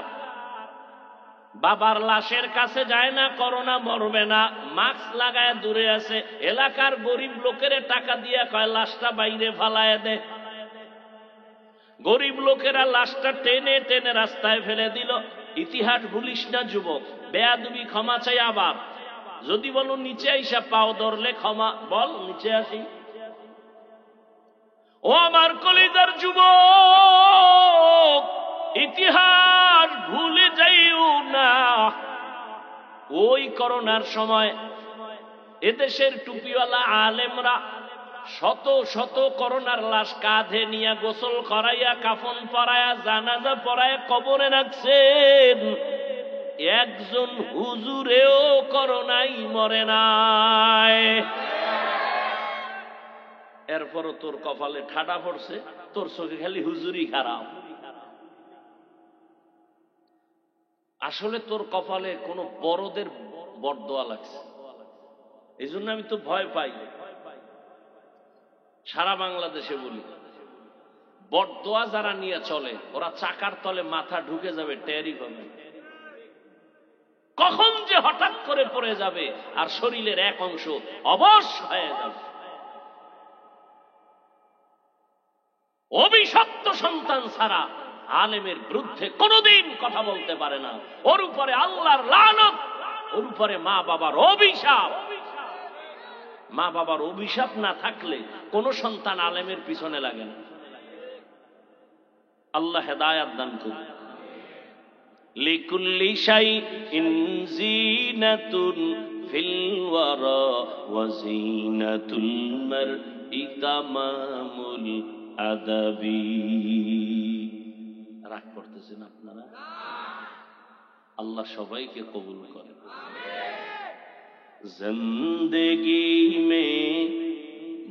বাবার লাশের কাছে যায় না, করোনা মরবে না, মাস্ক লাগায় দূরে আছে। এলাকার গরিব লোকের টাকা দিয়া কয় লাশটা বাইরে ফালায় দে। গরিব লোকেরা লাশটা টেনে টেনে রাস্তায় ফেলে দিল। ইতিহাস ভুলিস না যুবক, বেয়াদবি ক্ষমা চাই। আবার যদি বলো নিচে আইসা পাও ধরলে ক্ষমা, বল নিচে আসি। ও আমার কলিজার যুবক, ইতিহাস ভুলে যাইও না। ওই করোনার সময় এদেশের টুপিওয়ালা আলেমরা শত শত করোনার লাশ কাঁধে নিয়ে গোসল করাইয়া, কাফন পরাইয়া, জানাজা পরাইয়া কবরে রাখছেন। একজন হুজুরেও করোনাই মরে নাই। এরপরও তোর কপালে ঠাডা পড়ছে, তোর চোখে খালি হুজুরি খারাপ। আসলে তোর কপালে কোন বড়দের বরদোয়া লাগছে। এই জন্য আমি তো ভয় পাই। সারা বাংলাদেশে বলি, বরদোয়া যারা নিয়ে চলে ওরা চাকার তলে মাথা ঢুকে যাবে, টেরই পাবে কখন যে হঠাৎ করে পড়ে যাবে আর শরীরের এক অংশ অবশ হয়ে যাবে। অভিশপ্ত সন্তান ছাড়া আলেমের বিরুদ্ধে কোনোদিন কথা বলতে পারে না। ওর উপরে আল্লাহর লানত, ওর উপরে মা বাবার অভিশাপ। মা বাবার অভিশাপ না থাকলে কোন সন্তান আলেমের পিছনে লাগে না। আল্লাহ হেদায়াত দান করুন। লিকুল্লি শাইইন জিনাতুন ফিল ওয়ারা ওয়া জিনাতুল মারই তামামুল আদাবি। রাগ করতেছেন আপনারা? আল্লাহ সবাইকে কবুল করেন। জিন্দেগি মে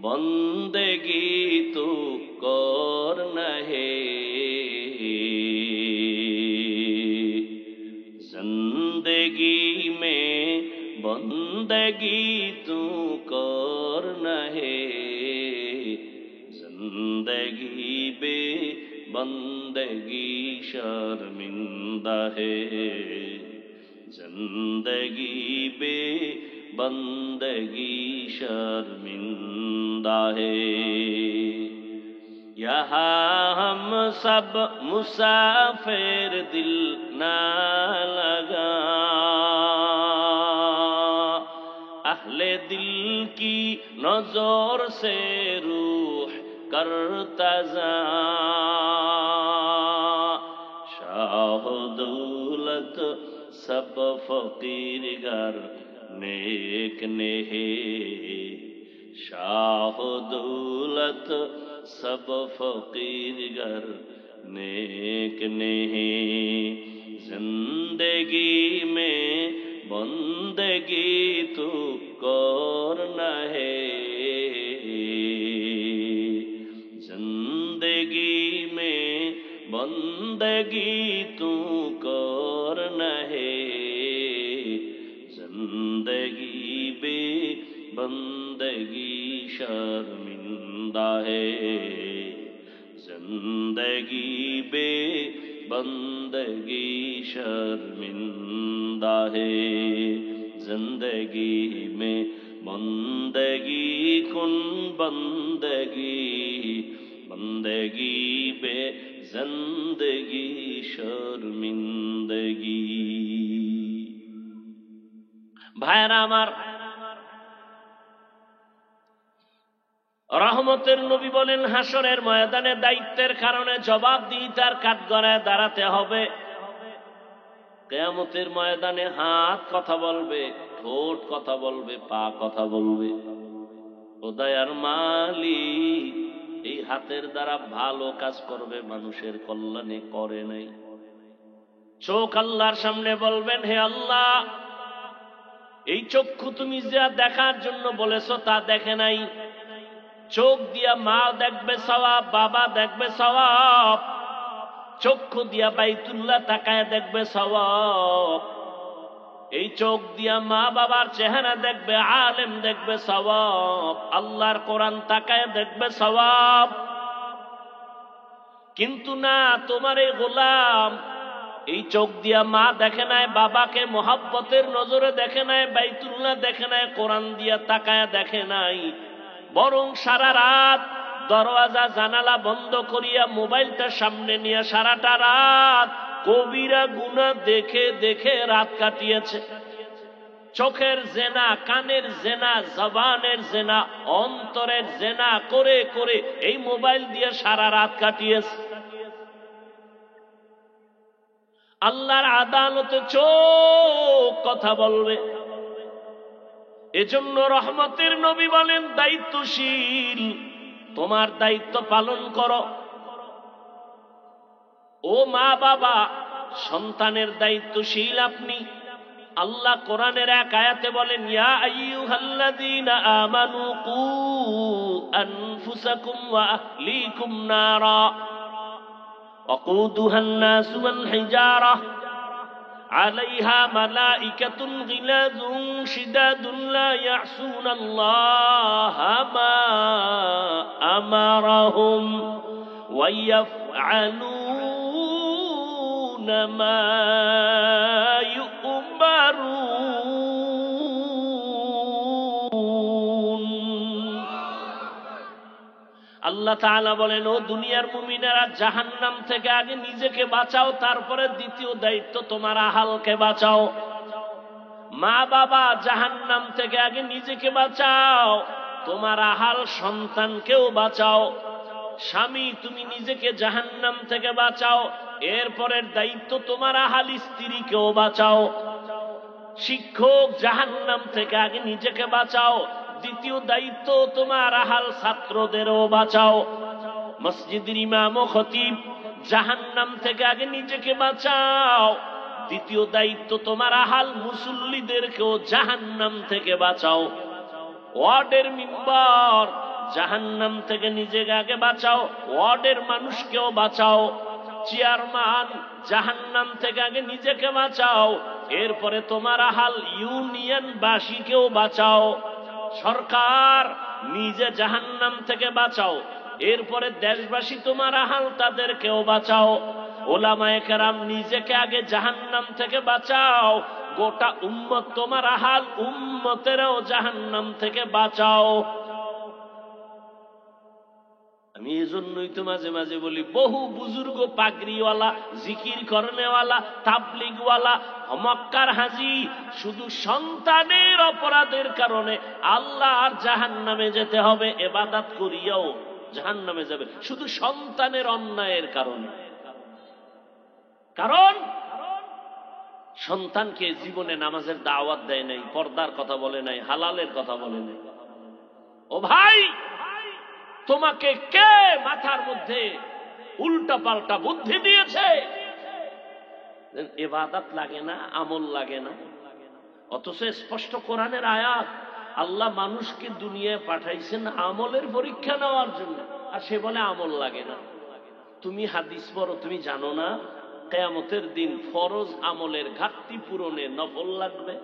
বন্দেগি তো করনা হে, जिंदगी में बंदगी तू करना है, जिंदगी बे बंदगी शर्मिंदा है, जिंदगी बे बंदगी शर्मिंदा है। यहाँ हम सब मुसाफिर दिल ना लगा, अहले दिल की नजर से रूह करता जा, शाह दौलत सब फकीर घर नेक ने है, शाह दौलत सब फकीर घर नेक ने है। जिंदगी में बंदगी तू करना है, जिंदगी में बंदगी तू करना है, जिंदगी बे बंदगी शर्मिंदा है, जिंदगी बे बंदगी शर्मिंदा है। जिंदगी में बंदगी कुन बंदगी, बंदगी बे जिंदगी शर्मिंदगी। भाईरा आमार, রহমতের নবী বলেন হাসরের ময়দানে দায়িত্বের কারণে জবাবদিহিতার কাঠগড়ায় দাঁড়াতে হবে। কিয়ামতের ময়দানে হাত কথা বলবে, ঠোঁট কথা বলবে, পা কথা বলবে। ও দয়ার মালিক, এই হাতের দ্বারা ভালো কাজ করবে, মানুষের কল্যাণে করে নাই। চোখ আল্লাহর সামনে বলবেন, হে আল্লাহ, এই চক্ষু তুমি যা দেখার জন্য বলেছো তা দেখে নাই। চোখ দিয়া মা দেখবে সওয়াব, বাবা দেখবে সওয়াব। চক্ষু দিয়া বাইতুল্লাহ তাকায় দেখবে সওয়াব। এই চোখ দিয়া মা বাবার চেহারা দেখবে, আলেম দেখবে সওয়াব। আল্লাহর কোরআন তাকায় দেখবে সওয়াব। কিন্তু না, তোমার এই গোলাম এই চোখ দিয়া মা দেখে নাই, বাবাকে মোহাব্বতের নজরে দেখে নাই, বাইতুল্লাহ দেখে নাই, কোরআন দিয়া তাকায়া দেখে নাই, বরং সারা রাত দরওয়াজা জানালা বন্ধ করিয়া মোবাইলটা সামনে নিয়ে সারাটা রাত কবিরা গুনাহ দেখে দেখে রাত কাটিয়েছে। চোখের জেনা, কানের জেনা, জবানের জেনা, অন্তরের জেনা করে করে এই মোবাইল দিয়ে সারা রাত কাটিয়েছে। আল্লাহর আদালতে চোখ কথা বলবে। এজন্য রহমতের নবী বলেন, দায়িত্বশীল, তোমার দায়িত্ব পালন করো। ও মা বাবা, সন্তানের দায়িত্বশীল আপনি। আল্লাহ কোরআনের এক আয়াতে বলেন, ইয়া আইয়ুহাল্লাযীনা আমানু কু আনফুসাকুম ওয়া আহলিকুম নারা ওয়াকুদুহান নাসু ওয়াল হিজারা আলাইহা মালাইকাতুন গিলাযুন শিদাদুন লা ইয়াসুনাল্লাহা মা আমারাহুম ওয়া ইয়াফআলুনা মা আল্লাহ তাআলা বলেন, ও দুনিয়ার মুমিনেরা, জাহান্নাম থেকে আগে নিজেকে বাঁচাও, তারপরে দ্বিতীয় দায়িত্ব তোমার আহালকে বাঁচাও। মা বাবা, জাহান্নাম থেকে আগে নিজেকে বাঁচাও, তোমার আহাল সন্তানকেও বাঁচাও। স্বামী, তুমি নিজেকে জাহান্নাম থেকে বাঁচাও, এরপরের দায়িত্ব তোমার আহাল স্ত্রীকেও বাঁচাও। শিক্ষক, জাহান্নাম থেকে আগে নিজেকে বাঁচাও, দ্বিতীয় দায়িত্ব তোমার আহাল ছাত্রদেরও বাঁচাও। মসজিদের ইমাম ও খতিব, জাহান্নাম থেকে আগে নিজেকে বাঁচাও, দ্বিতীয় দায়িত্ব তোমার আহাল মুসল্লিদেরকেও জাহান্নাম থেকে বাঁচাও। ওয়ার্ডের মিম্বার, জাহান্নাম থেকে নিজেকে আগে বাঁচাও, ওয়ার্ডের মানুষকেও বাঁচাও। চেয়ারম্যান, জাহান্নাম থেকে আগে নিজেকে বাঁচাও, এরপরে তোমার আহাল ইউনিয়ন বাসীকেও বাঁচাও। সরকার, নিজে জাহান্নাম থেকে বাঁচাও, এরপরে দেশবাসী তোমার আহাল তাদেরকেও বাঁচাও। ওলামায়ে কেরাম, নিজেকে আগে জাহান্নাম থেকে বাঁচাও, গোটা উম্মত তোমার আহাল, উম্মতেরও জাহান্নাম থেকে বাঁচাও। আমি এই জন্যই তো মাঝে মাঝে বলি, বহু বুজুর্গ পাগড়িওয়ালা, জিকির করনেওয়ালা, তাবলিগওয়ালা, মক্কার হাজি শুধু সন্তানের অপরাধের কারণে আল্লাহ আর জাহান্নামে যেতে হবে, ইবাদত করিয়াও জাহান্নামে যাবে, শুধু সন্তানের অন্যায়ের কারণে। কারণ সন্তানকে জীবনে নামাজের দাওয়াত দেয় নাই, পর্দার কথা বলে নাই, হালালের কথা বলে নাই। ও ভাই, তোমাকে কে মাথার মধ্যে উল্টা পাল্টা বুদ্ধি দিয়েছে? ইবাদত লাগে না, আমল লাগে না, অথচ স্পষ্ট কোরআনের আয়াত, আল্লাহ মানুষকে দুনিয়ায় পাঠাইছেন আমলের পরীক্ষা নেওয়ার জন্য, আর সে বলে আমল লাগে না। তুমি হাদিস পড়ো, তুমি জানো না কিয়ামতের দিন ফরজ আমলের ঘাটতি পূরণে নফল লাগবে?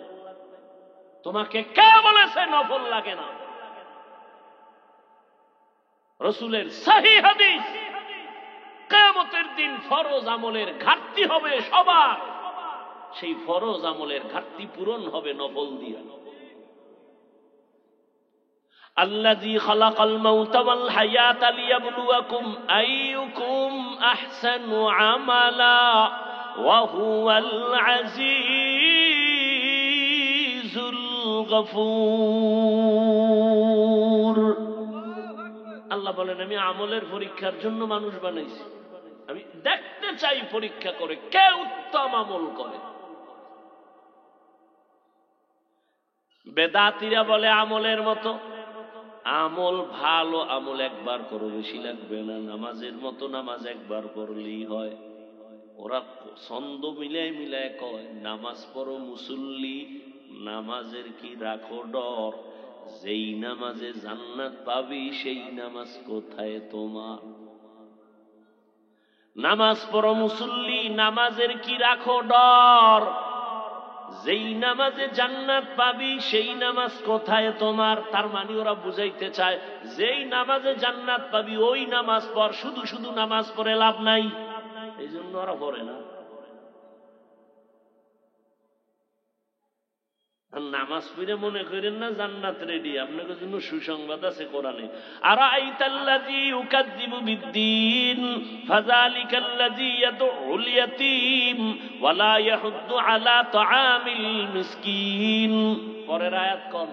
তোমাকে কে বলেছে নফল লাগে না? রাসূলের সহিহ হাদিস, কিয়ামতের দিন ফরজ আমলের ঘাটতি হবে সবার, সেই ফরজ আমলের ঘাটতি পূরণ হবে নফল দিয়ে। আল্লাযী খালাকাল মাউতা ওয়াল হায়াতা লিয়াবলুয়াকুম আইয়ুকুম আহসানু আমালা ওয়া হুয়াল আজিজুল গফুর। আল্লাহ বলেন, আমি আমলের পরীক্ষার জন্য মানুষ বানাইছি, আমি দেখতে চাই পরীক্ষা করে কে উত্তম আমল করে। বেদাতীরা বলে আমলের মতো, আমল ভালো আমল একবার করো, বেশি লাগবে না, নামাজের মতো নামাজ একবার পড়লেই হয়। ওরা ছন্দ মিলায় মিলায় কয়, নামাজ পড়ো মুসল্লি, নামাজের কি রাখো ডর, যেই নামাজে জান্নাত পাবি সেই নামাজ কোথায় তোমার। নামাজ পড়ো মুসল্লি, নামাজের কি রাখো ডর, যেই নামাজে জান্নাত পাবি সেই নামাজ কোথায় তোমার? তার মানে ওরা বুঝাইতে চায় যেই নামাজে জান্নাত পাবি ওই নামাজ পড়, শুধু শুধু নামাজ পড়ে লাভ নাই। এই জন্য ওরা পড়ে না। নামাজ পড়ে মনে করেন না জান্নাত রেডি, আপনাদের জন্য সুসংবাদ আছে কোরআনে। আরাআইতাল্লাযী ইউকাযযিবু বিদ্দীন ফাযালিকাল্লাযী ইয়াদউল ইয়াতীম ওয়া লা ইয়াহুদ্দু আলা তাআমিল মিসকিন। পরের আয়াত কোন?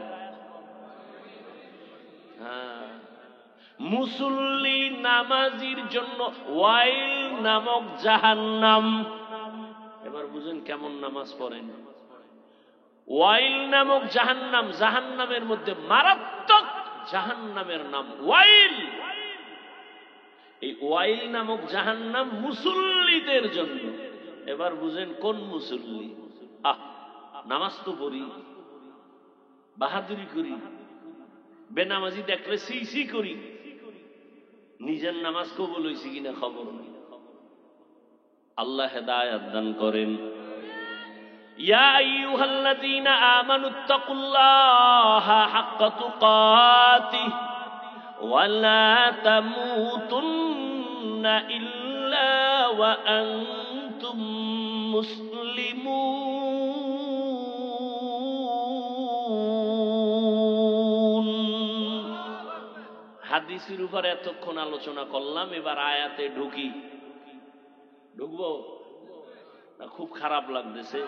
মুসল্লি নামাজির জন্য ওয়াইল নামক জাহান্নাম। এবার বুঝেন কেমন নামাজ পড়েন। ওয়াইল নামক জাহান্নাম, জাহান্নামের মধ্যে মারাত্মক জাহান্নামের নাম ওয়াইল। এই ওয়াইল নামক জাহান্নাম মুসল্লিদের জন্য। এবার বুঝেন কোন মুসল্লি? নামাজ তো পড়ি, বাহাদুরি করি, বেনামাজি দেখলে সি করি, নিজের নামাজ কবুল হয়েছে কিনা খবর নেই। আল্লাহ হেদায়েত দান করেন। ইয়া আইয়ুহাল্লাযীনা আমানুত্তাকুল্লাহা হাক্কা তুকাতিহি ওয়া লা তামুতুন্না ইল্লা ওয়া আনতুম মুসলিমুন। হাদিসের উপর এতক্ষণ আলোচনা করলাম, এবার আয়াতে ঢুকবো। খুব খারাপ লাগতেছে।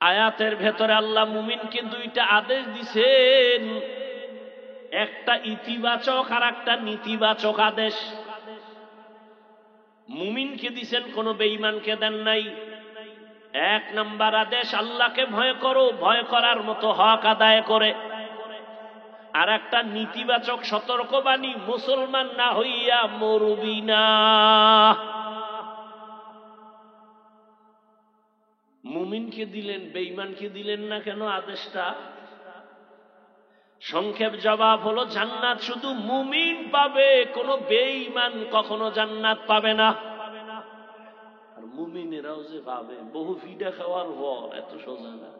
আয়াতের ভেতরে আল্লাহ মুমিনকে দুইটা আদেশ দিছেন, একটা ইতিবাচক আর একটা নীতিবাচক আদেশ। মুমিনকে দিছেন, কোন বেঈমানকে দেন নাই। এক নাম্বার আদেশ আল্লাহকে ভয় করো, ভয় করার মতো হক আদায় করে। আর একটা নীতিবাচক সতর্কবাণী, মুসলমান না হইয়া মরবি না। মুমিনকে দিলেন, বেঈমানকে দিলেন না কেন আদেশটা? সংক্ষেপ জবাব হলো জান্নাত শুধু মুমিন পাবে, কোন বেঈমান কখনো জান্নাত পাবে না। আর মুমিনেরাও যে পাবে বহু পিঠা খাওয়ার পর, এত সোজা না।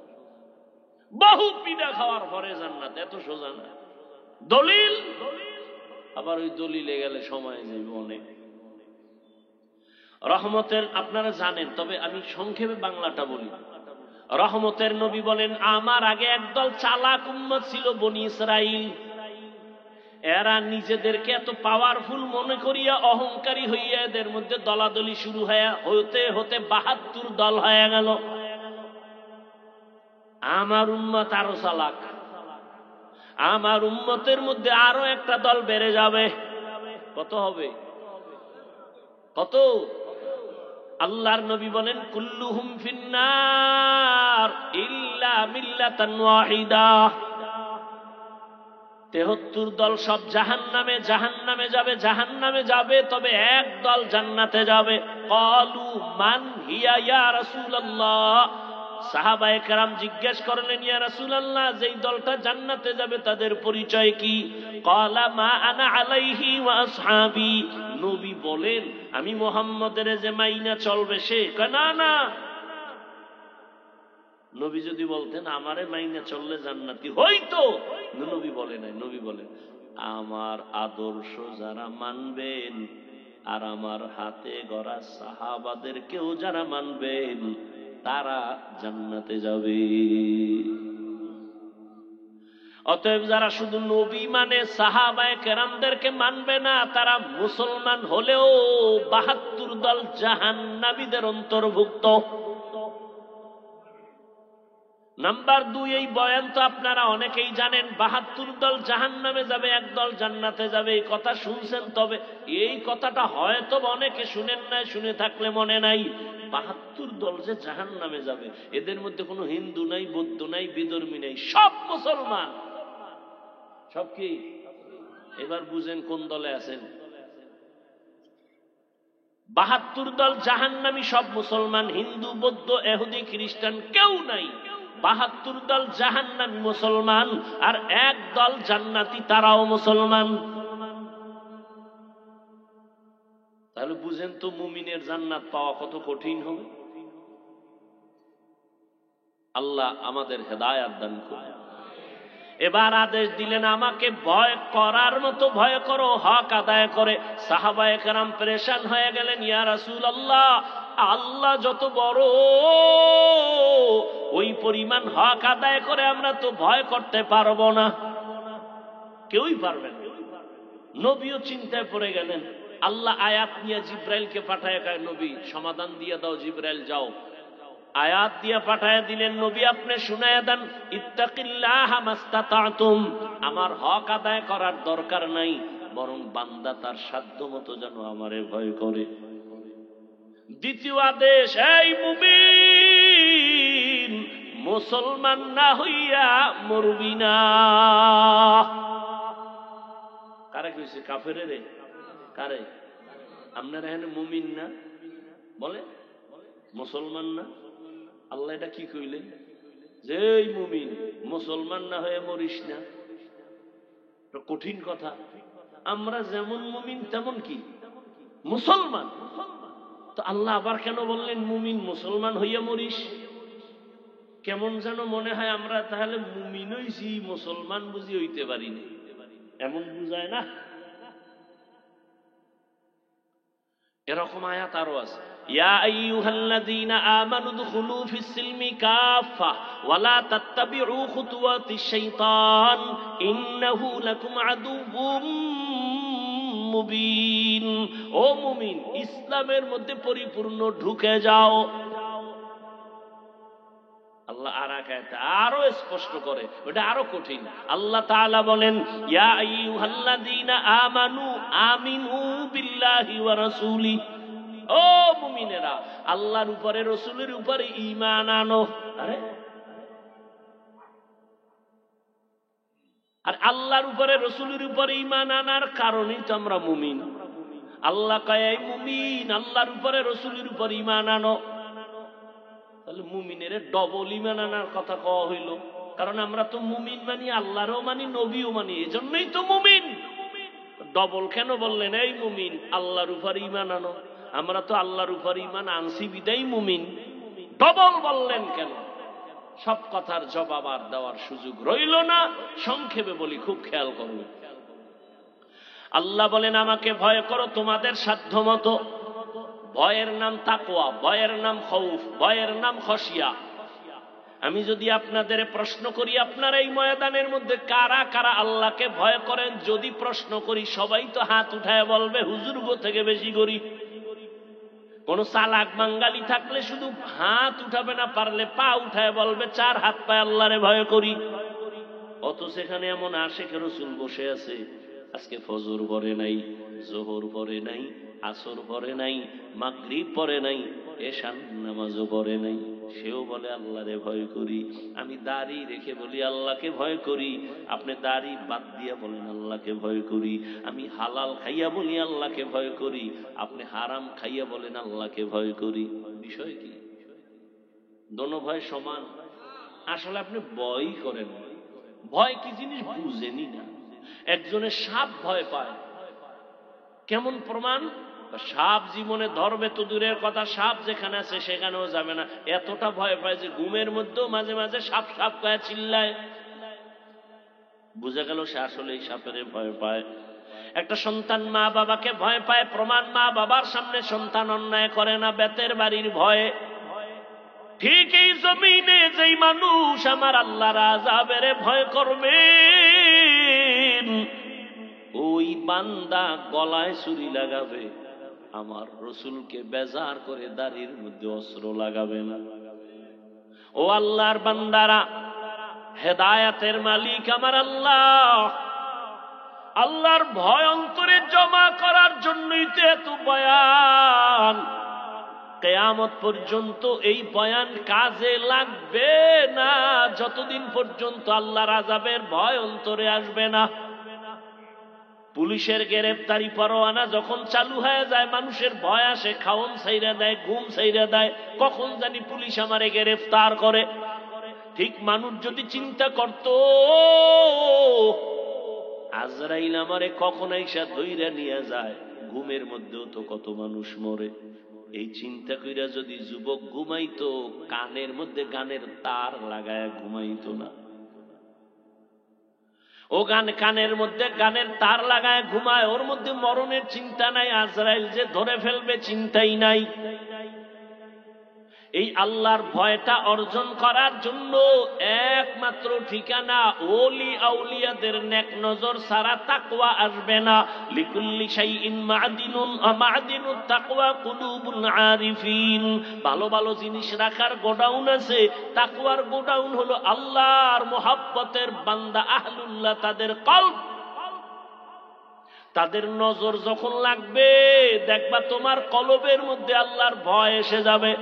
বহু পিঠা খাওয়ার পরে জান্নাত, এত সোজা না। দলিল, আবার ওই দলিলে গেলে সময় যাবে অনেক। রহমতের আপনারা জানেন, তবে আমি সংক্ষেপে বাংলাটা বলি। রহমতের নবী বলেন, আমার আগে একদল চালাক উম্মত ছিল বনি ইসরাইল। এরা নিজেদেরকে এত পাওয়ারফুল মনে করিয়া অহংকারী হইয়া এদের মধ্যে দলাদলি শুরু হতে হতে ৭২ দল হয়ে গেল। আমার উম্মত আরো চালাক, আমার উম্মতের মধ্যে আরো একটা দল বেড়ে যাবে। কত হবে? কত? আল্লাহর নবী বলেন, কুল্লুহুম ফিন্নার ইল্লা মিল্লাতান ওয়াহিদা। ৭৩ দল সব জাহান্নামে, জাহান্নামে যাবে, জাহান্নামে যাবে, তবে এক দল জান্নাতে যাবে। ক্বালু মান হিয়া ইয়া রাসূলুল্লাহ। সাহাবায়ে কেরাম জিজ্ঞেস করলেন, ইয়া রাসূলুল্লাহ, যেই দলটা জান্নাতে যাবে তাদের পরিচয় কি? ক্বালা মা আনা আলাইহি ওয়া আসহাবি। নবী বলেন, আমি মুহাম্মদের যে মাইনা চলবে সে। না না, নবী যদি বলতেন আমারে মাইনা চললে জান্নাতি হইতো, নবী বলে নাই। নবী বলেন, আমার আদর্শ যারা মানবেন আর আমার হাতে গড়া সাহাবাদের কেউ যারা মানবেন তারা জান্নাতে যাবে। অতএব যারা শুধু নবী মানে, সাহাবায়ে কেরামদেরকে মানবে না, তারা মুসলমান হলেও ৭২ দল জাহান্নামীদের অন্তর্ভুক্ত। নাম্বার ২, এই বয়ান তো আপনারা অনেকেই জানেন, ৭২ দল জাহান্নামে যাবে, এক দল জান্নাতে যাবে। এই কথা শুনছেন, তবে এই কথাটা হয়তো অনেকে শুনেন নাই, শুনে থাকলে মনে নাই। ৭২ দল যে জাহান্নামে যাবে, এদের মধ্যে কোনো হিন্দু নাই, বৌদ্ধ নাই, বিধর্মী নাই, সব মুসলমান। সব কি? এবার বুঝেন কোন দলে আছেন। ৭২ দল জাহান্নামী, সব মুসলমান, হিন্দু, বৌদ্ধ, ইহুদি, খ্রিস্টান কেউ নাই। ৭২ দল জাহান্নামী মুসলমান, আর এক দল জান্নাতি, তারাও মুসলমান। তাহলে বুঝেন তো মুমিনের জান্নাত পাওয়া কত কঠিন হবে। আল্লাহ আমাদের হেদায়েত দান করুন। এবার আদেশ দিলেন, আমাকে ভয় করার মতো ভয় করো, হক আদায় করে। সাহাবায়ে কেরাম পেরেশান হয়ে গেলেন, ইয়া রাসূলুল্লাহ, আল্লাহ যত বড়, ওই পরিমাণ হক আদায় করে আমরা তো ভয় করতে পারবো না, কেউই পারবে না। নবীও চিন্তায় পড়ে গেলেন। আল্লাহ আয়াত নিয়ে জিব্রাইলকে পাঠায়, কয় নবী সমাধান দিয়ে দাও, জিব্রাইল যাও। আয়াত দিয়ে পাঠায় দিলেন, নবী আপনি শুনায়া দেন, ইত্তাকিল্লাহ মাস্তাতাতুম, আমার হক আদায় করার দরকার নাই, বরং বান্দা তার সাধ্য মতো যেন আমারে ভয় করে। দ্বিতীয় আদেশ, এই মুমিন, মুসলমান না হইয়া মরবি না। কারে কইছে? কাফেরে রে। কারে? আপনারা এখানে মুমিন না বলে, মুসলমান না। আল্লাহ এটা কি কইলেন? যে এই মুমিন, মুসলমান না হয়ে মরিস না। কঠিন কথা। আমরা যেমন মুমিন তেমন কি মুসলমান। তো আল্লাহ আবার কেন বললেন মুমিন মুসলমান হইয়া মরিস? কেমন যেন মনে হয় আমরা তাহলে মুমিন হইছি, মুসলমান বুঝি হইতে পারিনি, এমন বুঝায় না? এরকম আয়াত আরো আছে, ইয়া আইয়ুহাল্লাযীনা আমানু দুখুলু ফিস-সিলমি কাফা ওয়া লা তাত্তাবিউ খুতুওয়াতিশ শাইতান ইন্নাহু লাকুম আদুউম মুবিন। ও মুমিন, ইসলামের মধ্যে পরিপূর্ণ ঢুকে যাও। আল্লাহ আরো স্পষ্ট করে, ওটা আরো কঠিন। আল্লাহ তাআলা বলেন, ইয়া আইয়ুহাল্লাযীনা আমানু আমিনু বিল্লাহি ওয়া রাসূলি। ও মুমিনেরা, আল্লাহর উপরে রাসূলের উপরে ঈমান আনো। আর আল্লাহর উপরে রাসূলের উপরে ঈমান আনার কারণেই তো আমরা মুমিন। আল্লাহ কয়, এই মুমিন, আল্লাহর উপরে রাসূলের উপরে ঈমান আনো। তাহলে মুমিনের ডবল ঈমান আনার কথা কওয়া হইল, কারণ আমরা তো মুমিন মানি, আল্লাহরও মানি, নবীও মানি, এজন্যই তো মুমিন। ডবল কেন বললেন? এই মুমিন, আল্লাহর উপরে ঈমান আনো। আমরা তো আল্লাহর উপরে ঈমান আনছি বিদায় মুমিন, ডবল বললেন কেন? সব কথার জবাব আর দেওয়ার সুযোগ রইল না, সংক্ষেপে বলি, খুব খেয়াল করুন। আল্লাহ বলেন, আমাকে ভয় করো তোমাদের সাধ্য মতো। ভয়ের নাম তাকওয়া, ভয়ের নাম খৌফ, ভয়ের নাম খশিয়া। আমি যদি আপনাদের প্রশ্ন করি, আপনারা এই ময়দানের মধ্যে কারা কারা আল্লাহকে ভয় করেন? যদি প্রশ্ন করি, সবাই তো হাত উঠায় বলবে হুজুর গো থেকে বেশি করি। কোন চালাক বাঙালি থাকলে শুধু হাত উঠাবে না, পারলে পা উঠায় বলবে 4 হাত পায়ে আল্লাহরে ভয় করি। অত সেখানে এমন আশিকে রাসূল বসে আছে, আজকে ফজর পড়ে নাই, যোহর পড়ে নাই, আসর পড়ে নাই, মাগরিব পড়ে নাই, এশার নামাজও পড়ে নাই, সেও বলে আল্লাহরে ভয় করি। আমি দাড়ি রেখে বলি আল্লাহকে ভয় করি, আপনি দাড়ি বাদ দিয়া বলেন আল্লাহকে ভয় করি। আমি হালাল খাইয়া বলি আল্লাহকে ভয় করি, আপনি হারাম খাইয়া বলেন আল্লাহকে ভয় করি। বিষয় কি? দোনো ভয় সমান। আসলে আপনি ভয় করেন, ভয় কি জিনিস বুঝেনি না। একজনের সাপ ভয় পায়, কেমন প্রমাণ? সাপ জীবনে ধরবে তো দূরের কথা, সাপ যেখানে আছে সেখানেও যাবে না, এতটা ভয় পায় যে ঘুমের মধ্যেও মাঝে মাঝে সাপ সাপ কয়ে চিল্লায়। বুঝা গেল সে আসলে এই সাপের ভয় পায়। একটা সন্তান মা বাবাকে ভয় পায়, প্রমাণ মা বাবার সামনে সন্তান অন্যায় করে না, বেতের বাড়ির ভয়ে। ঠিক এই জমিনে যেই মানুষ আমার আল্লাহর আযাবের ভয় করবে, ওই বান্দা গলায় ছুরি লাগাবে, আমার রাসূলকে বেজার করে দাড়ির মধ্যে অস্ত্র লাগাবে না। ও আল্লাহর বান্দারা, হেদায়েতের মালিক আমার আল্লাহ। আল্লাহর ভয় অন্তরে জমা করার জন্যই তো এত বয়ান। কিয়ামত পর্যন্ত এই বয়ান কাজে লাগবে না যতদিন পর্যন্ত আল্লাহর আযাবের ভয় অন্তরে আসবে না। পুলিশের গ্রেফতারি পরোয়ানা যখন চালু হয়ে যায়, মানুষের ভয় আসে, খাওন ছাইরা দেয়, ঘুম ছাইরা দেয়, কখন জানি পুলিশ আমারে গ্রেফতার করে। ঠিক মানুষ যদি চিন্তা করত আজরাইল আমারে কখন আইসা ধইরা নিয়ে যায়, ঘুমের মধ্যেও তো কত মানুষ মরে। এই চিন্তা কইরা যদি যুবক ঘুমাইতো, কানের মধ্যে গানের তার লাগায় ঘুমাইতো না। ও কানের মধ্যে গানের তার লাগায় ঘুমায়, ওর মধ্যে মরণের চিন্তা নাই, আজরাইল যে ধরে ফেলবে চিন্তাই নাই। এই আল্লাহর ভয়টা অর্জন করার জন্য একমাত্র ঠিকানা ওলি আউলিয়াদের নেক নজর ছাড়া তাকওয়া আসবে না। লিকুল্লি শাইইন মা'দিনুন মা'দিনুত তাকওয়া কুলুবুল আরিফিন। ভালো ভালো জিনিস রাখার গোডাউন আছে, তাকওয়ার গোডাউন হলো আল্লাহর মুহাব্বতের বান্দা আহলুল্লাহ, তাদের কলব। তাদের নজর যখন লাগবে দেখবা তোমার কলবের মধ্যে আল্লাহর ভয় এসে যাবে।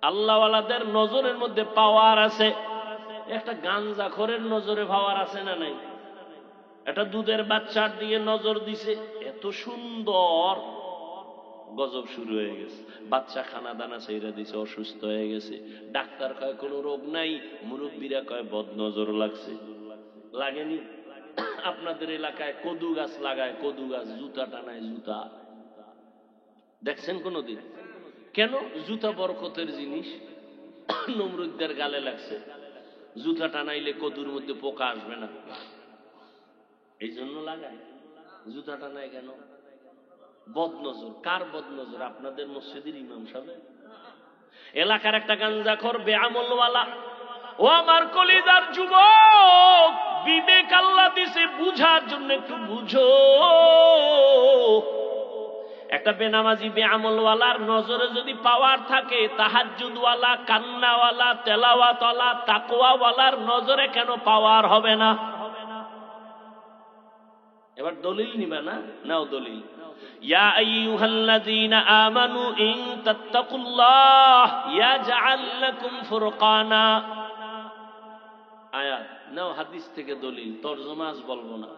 আল্লাহওয়ালাদের নজরের মধ্যে পাওয়ার আছে। একটা গাঞ্জাখোরের নজরে পাওয়ার আছে না নাই? একটা দুধের বাচ্চার দিয়ে নজর দিছে, এত সুন্দর, গজব শুরু হয়ে গেছে। বাচ্চা খানা দানা ছেড়ে দিছে, অসুস্থ হয়ে গেছে। ডাক্তার কয় কোনো রোগ নাই, মুরব্বীরা কয় বদ নজর লাগছে। লাগেনি? আপনাদের এলাকায় কদু গাছ লাগায়, কদু গাছ জুতা টানায়, জুতা দেখছেন কোনদিন? কেন? জুতা বরকতের জিনিস, নমরুদদের গালে লাগছে, জুতা টানাইলে কদুর মধ্যে পোকা আসবে না, এই জন্য লাগায়। জুতা টানায় কেন? বদনজর। কার বদনজর? আপনাদের মসজিদের ইমাম সাহেব। এলাকার একটা গাঞ্জাখোর বেআমলওয়ালা। ও আমার কলিজার যুবক, বিবেক আল্লাহ দিছে, বুঝার জন্য একটু বুঝো। একটা বেনামাজি বেআমলওয়ালার নজরে যদি পাওয়ার থাকে, তাহাজ্জুদওয়ালা, কান্নাওয়ালা, তেলাওয়াতওয়ালা, তাকওয়াওয়ালার নজরে কেন পাওয়ার হবে না? এবার দলিল নিবা না? নাও দলিল। ইয়া আইয়ুহাল্লাযীনা আমানু ইন তাত্তাকুল্লাহ ইয়াজআল লাকুম ফুরকানা। আয়াত নাও, হাদিস থেকে দলিল, তরজমা আজ বলবো না।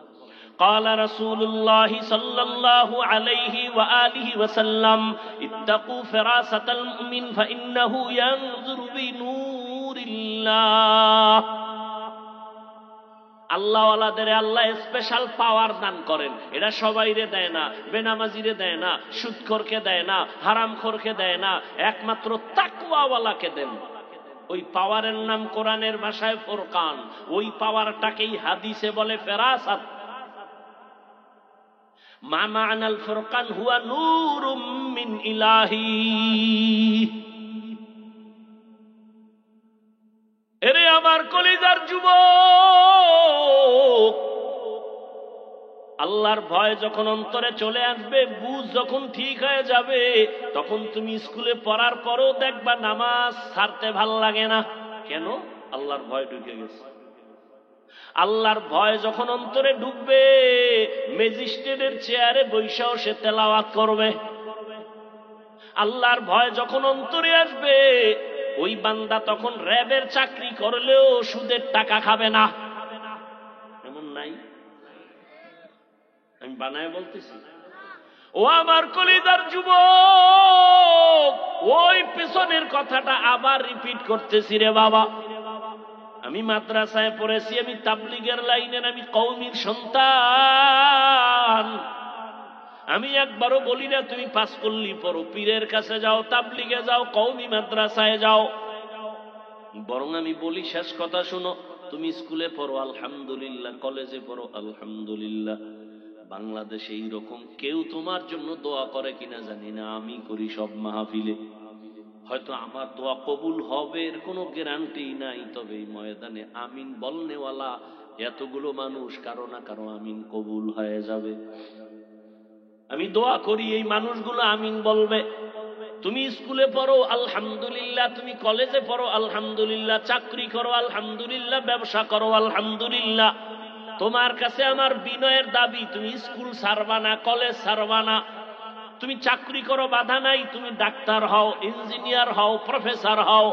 قال رسول الله صلى الله عليه وآله وسلم اتقوا فراسة المؤمن فإنه ينظر بنور الله। আল্লাহওয়ালাদের আল্লাহ স্পেশাল পাওয়ার দান করেন, এটা সবাইরে দেয় না, বেনামাজিরে দেয় না, সুদখোরকে দেয় না, হারামখোরকে দেয় না, একমাত্র তাকওয়াওয়ালাকে দেন। ওই পাওয়ারের নাম কোরআনের ভাষায় ফুরকান, ওই পাওয়ারটাকেই হাদিসে বলে ফেরাসাত। মা মা'নাল ফুরকান হুয়া নূরুম মিন ইলাহি। এরে আমার কলিজার যুবক, আল্লাহর ভয় যখন অন্তরে চলে আসবে, বুঝ যখন ঠিক হয়ে যাবে, তখন তুমি স্কুলে পড়ার পরও দেখবা নামাজ ছাড়তে ভাল লাগে না। কেন? আল্লাহর ভয় ঢুকে গেছে। আল্লাহর ভয় যখন অন্তরে ঢুকবে, ম্যাজিস্ট্রেটের চেয়ারে বৈশাও সে তেলাওয়াত করবে। আল্লাহর ভয় যখন অন্তরে আসবে, ওই বান্দা তখন র্যাবের চাকরি করলেও সুদের টাকা খাবে না। এমন নাই? আমি বানায় বলতেছি। ও আমার কলিজার যুবক, ওই পেছনের কথাটা আবার রিপিট করতেছি রে বাবা। আমি মাদ্রাসায় পড়েছি, আমি তাবলীগের লাইনের, আমি কওমির সন্তান। আমি একবারও বলি না তুমি পাস করলি পড়ো, পীরের কাছে যাও, তাবলীগে যাও, কওমি মাদ্রাসায় যাও। বরং আমি বলি শেষ কথা শুনো, তুমি স্কুলে পড়ো আলহামদুলিল্লাহ, কলেজে পড়ো আলহামদুলিল্লাহ। বাংলাদেশে এইরকম কেউ তোমার জন্য দোয়া করে কিনা জানি না, আমি করি সব মাহফিলে। হয়তো আমার দোয়া কবুল হবে এর কোনো গ্যারান্টি নাই, তবে এই ময়দানে আমিন বলনেওয়ালা এতগুলো মানুষ, কারো না কারো আমিন কবুল হয়ে যাবে। আমি দোয়া করি এই মানুষগুলো আমিন বলবে। তুমি স্কুলে পড়ো আলহামদুলিল্লাহ, তুমি কলেজে পড়ো আলহামদুলিল্লাহ, চাকরি করো আলহামদুলিল্লাহ, ব্যবসা করো আলহামদুলিল্লাহ। তোমার কাছে আমার বিনয়ের দাবি, তুমি স্কুল ছাড়বা না, কলেজ ছাড়বা না। তুমি চাকরি করো, বাধা নাই, তুমি ডাক্তার হও, ইঞ্জিনিয়ার হও, প্রফেসর হও।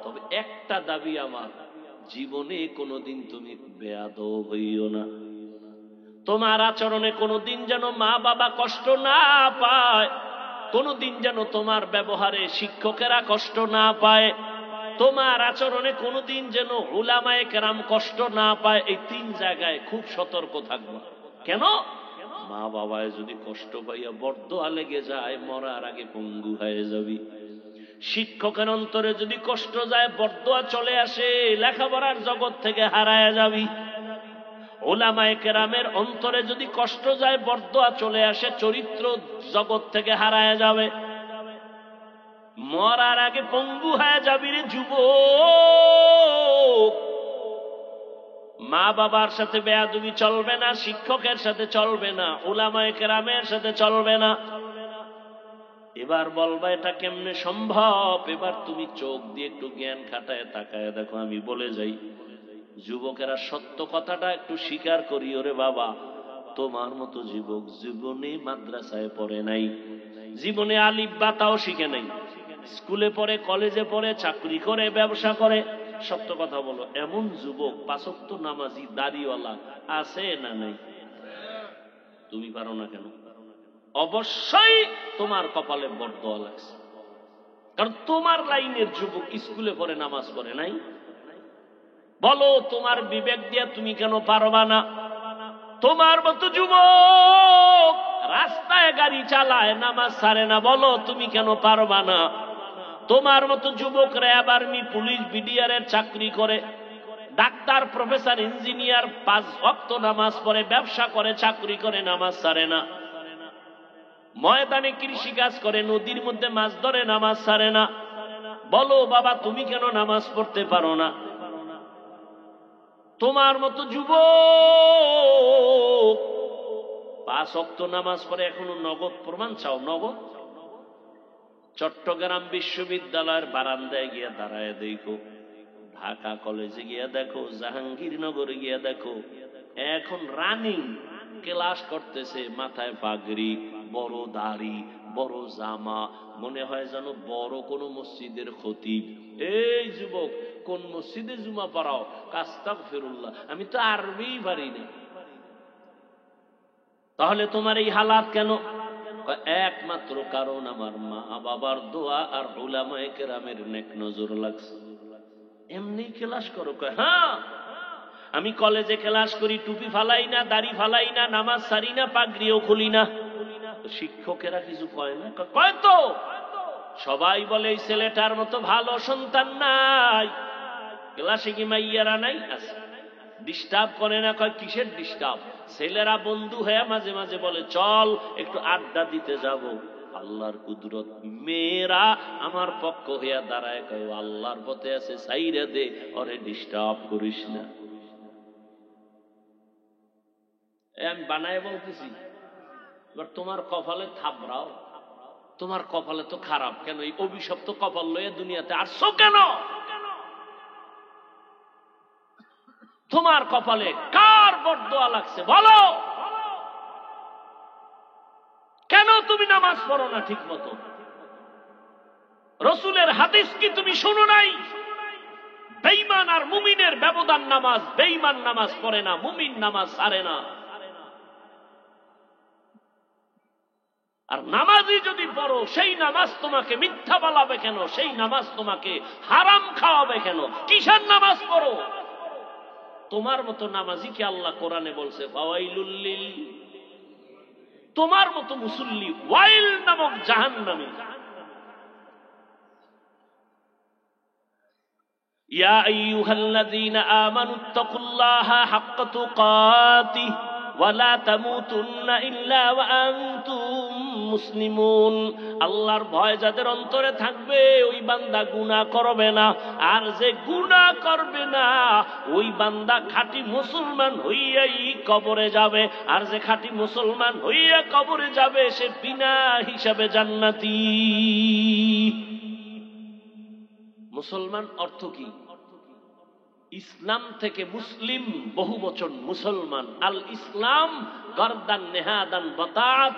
তবে একটা দাবি আমার, জীবনে কোনোদিন তুমি বেয়াদব হইও না। তোমার আচরণে কোনোদিন যেন মা বাবা কষ্ট না পায়, কোনোদিন যেন তোমার ব্যবহারে শিক্ষকেরা কষ্ট না পায়, তোমার আচরণে কোনোদিন যেন উলামায়ে কেরাম কষ্ট না পায়। এই তিন জায়গায় খুব সতর্ক থাকবা। কেন? মা বাবায় যদি কষ্ট পাইয়া বরদোয়া লেগে যায়, মরার আগে পঙ্গু হয়ে যাবি। শিক্ষকের অন্তরে যদি কষ্ট যায়, বরদোয়া চলে আসে, লেখাপড়ার জগৎ থেকে হারায় যাবি। উলামায়ে কেরামের অন্তরে যদি কষ্ট যায়, বরদোয়া চলে আসে, চরিত্র জগৎ থেকে হারায় যাবে, মরার আগে পঙ্গু হয়ে যাবি রে যুবক। মা বাবার সাথে বেয়াদবি চলবে না, শিক্ষকের সাথে চলবে না, উলামায়ে কেরামের সাথে চলবে না। এবার বলবা এটা কেমনে সম্ভব? এবার তুমি চোখ দিয়ে একটু জ্ঞান খাটায় তাকায় দেখো। আমি বলে যাই, যুবকেরা সত্য কথাটা একটু স্বীকার করি। ওরে বাবা, তোমার মতো যুবক জীবনে মাদ্রাসায় পড়ে নাই, জীবনে আলিফ বা তাও শিখে নাই, স্কুলে পড়ে, কলেজে পড়ে, চাকরি করে, ব্যবসা করে। সত্য কথা বলো, এমন যুবক পাঁচ ওয়াক্ত নামাজি দাড়িওয়ালা আছে না নাই? তুমি পারো না কেন? অবশ্যই তোমার কপালে বরদোয়া লাগছে, কারণ তোমার লাইনের যুবক স্কুলে পড়ে, নামাজ পড়ে নাই। বলো, তোমার বিবেক দিয়ে তুমি কেন পারবা না? তোমার মতো যুবক রাস্তায় গাড়ি চালায়, নামাজ ছাড়ে না, বলো তুমি কেন পারবা না? তোমার মতো যুবক র্যাব, আর্মি, পুলিশ, বিডিআরের চাকরি করে, ডাক্তার, প্রফেসর, ইঞ্জিনিয়ার, 5 ওয়াক্ত নামাজ পড়ে, ব্যবসা করে, চাকরি করে, নামাজ ছাড়ে না, ময়দানে কৃষি কাজ করে, নদীর মধ্যে মাছ ধরে, নামাজ ছাড়ে না। বলো বাবা, তুমি কেন নামাজ পড়তে পারো না? তোমার মতো যুবক 5 ওয়াক্ত নামাজ পড়ে, এখনো নগদ প্রমাণ চাও? নগদ? চট্টগ্রাম বিশ্ববিদ্যালয়ের বারান্দায় গিয়ে দাঁড়ায় দেখো, ঢাকা কলেজে গিয়ে দেখো, জাহাঙ্গীরনগরে গিয়ে দেখো, এখন রানিং ক্লাস করতেছে, মাথায় পাগড়ি, বড় দাড়ি, বড় জামা, মনে হয় যেন বড় কোন মসজিদের খতিব। এই যুবক, কোন মসজিদে জুমা পড়াও? আস্তাগফিরুল্লাহ, আমি তো আরবি পারি না। তাহলে তোমার এই হালাত কেন? একমাত্র কারণ আমার মা বাবার দোয়া আর উলামায়ে কেরামের নেক নজর লাগছে। এমনি ক্লাস করো? হ্যাঁ, আমি কলেজে ক্লাস করি, টুপি ফালাই না, দাড়ি ফালাই না, নামাজ সারি না, পাগড়িও খুলি না। শিক্ষকেরা কিছু কয় না? কয় তো। সবাই বলে এই ছেলেটার মতো ভালো সন্তান নাই। ক্লাসে কি মাইয়ারা নাই? আছে। ডিস্টার্ব করে না? কয় কিসের ডিস্টার্ব? ছেলেরা বন্ধু হয়ে মাঝে মাঝে বলে চল একটু আড্ডা দিতে যাব। আল্লাহর কুদরত, মেয়েরা আমার পক্ষ হইয়া দাঁড়ায়, কয় আল্লাহর পথে আছে, সাইরা দে, ওরে ডিস্টার্ব করিস না। আমি বানায় বলতেছি, এবার তোমার কপালে থাবড়াও, তোমার কপালে তো খারাপ। কেন এই অভিশপ্ত কপাল লয়ে দুনিয়াতে আসছো কেন? তোমার কপালে কার বরদোয়া লাগছে বলো? কেন তুমি নামাজ পড়ো না ঠিক মতো? রসুলের হাদিস কি তুমি শোনো নাই? বেঈমান আর মুমিনের ব্যবধান নামাজ। বেঈমান নামাজ পড়ে না, মুমিন নামাজ ছাড়ে না। আর নামাজি যদি পড়ো, সেই নামাজ তোমাকে মিথ্যা বলাবে কেন? সেই নামাজ তোমাকে হারাম খাওয়াবে কেন? কিসের নামাজ পড়ো? তোমার মতো নামাজি কি আল্লাহ কোরআনে বলছে ফাওয়াইলুল লিল, তোমার মতো মুসল্লি ওয়াইল নামক জাহান্নামী। ইয়া আইয়ুহাল্লাযীনা আমানুত্তাকুল্লাহা হাক্কা তুকাতিহি ওয়া লা তামুতুন্না ইল্লা ওয়া আনতুম মুসলিমুন। আল্লাহর ভয় যাদের অন্তরে থাকবে, ওই বান্দা গুনাহ করবে না। আর যে গুনাহ করবে না, ওই বান্দা খাঁটি মুসলমান হইয়াই কবরে যাবে। আর যে খাঁটি মুসলমান হইয়া কবরে যাবে, সে বিনা হিসাবে জান্নাতি। মুসলমান অর্থ কি? ইসলাম থেকে মুসলিম বহু বচন, মুসলমান। আল ইসলাম গরদান নেহাদান বাতাত,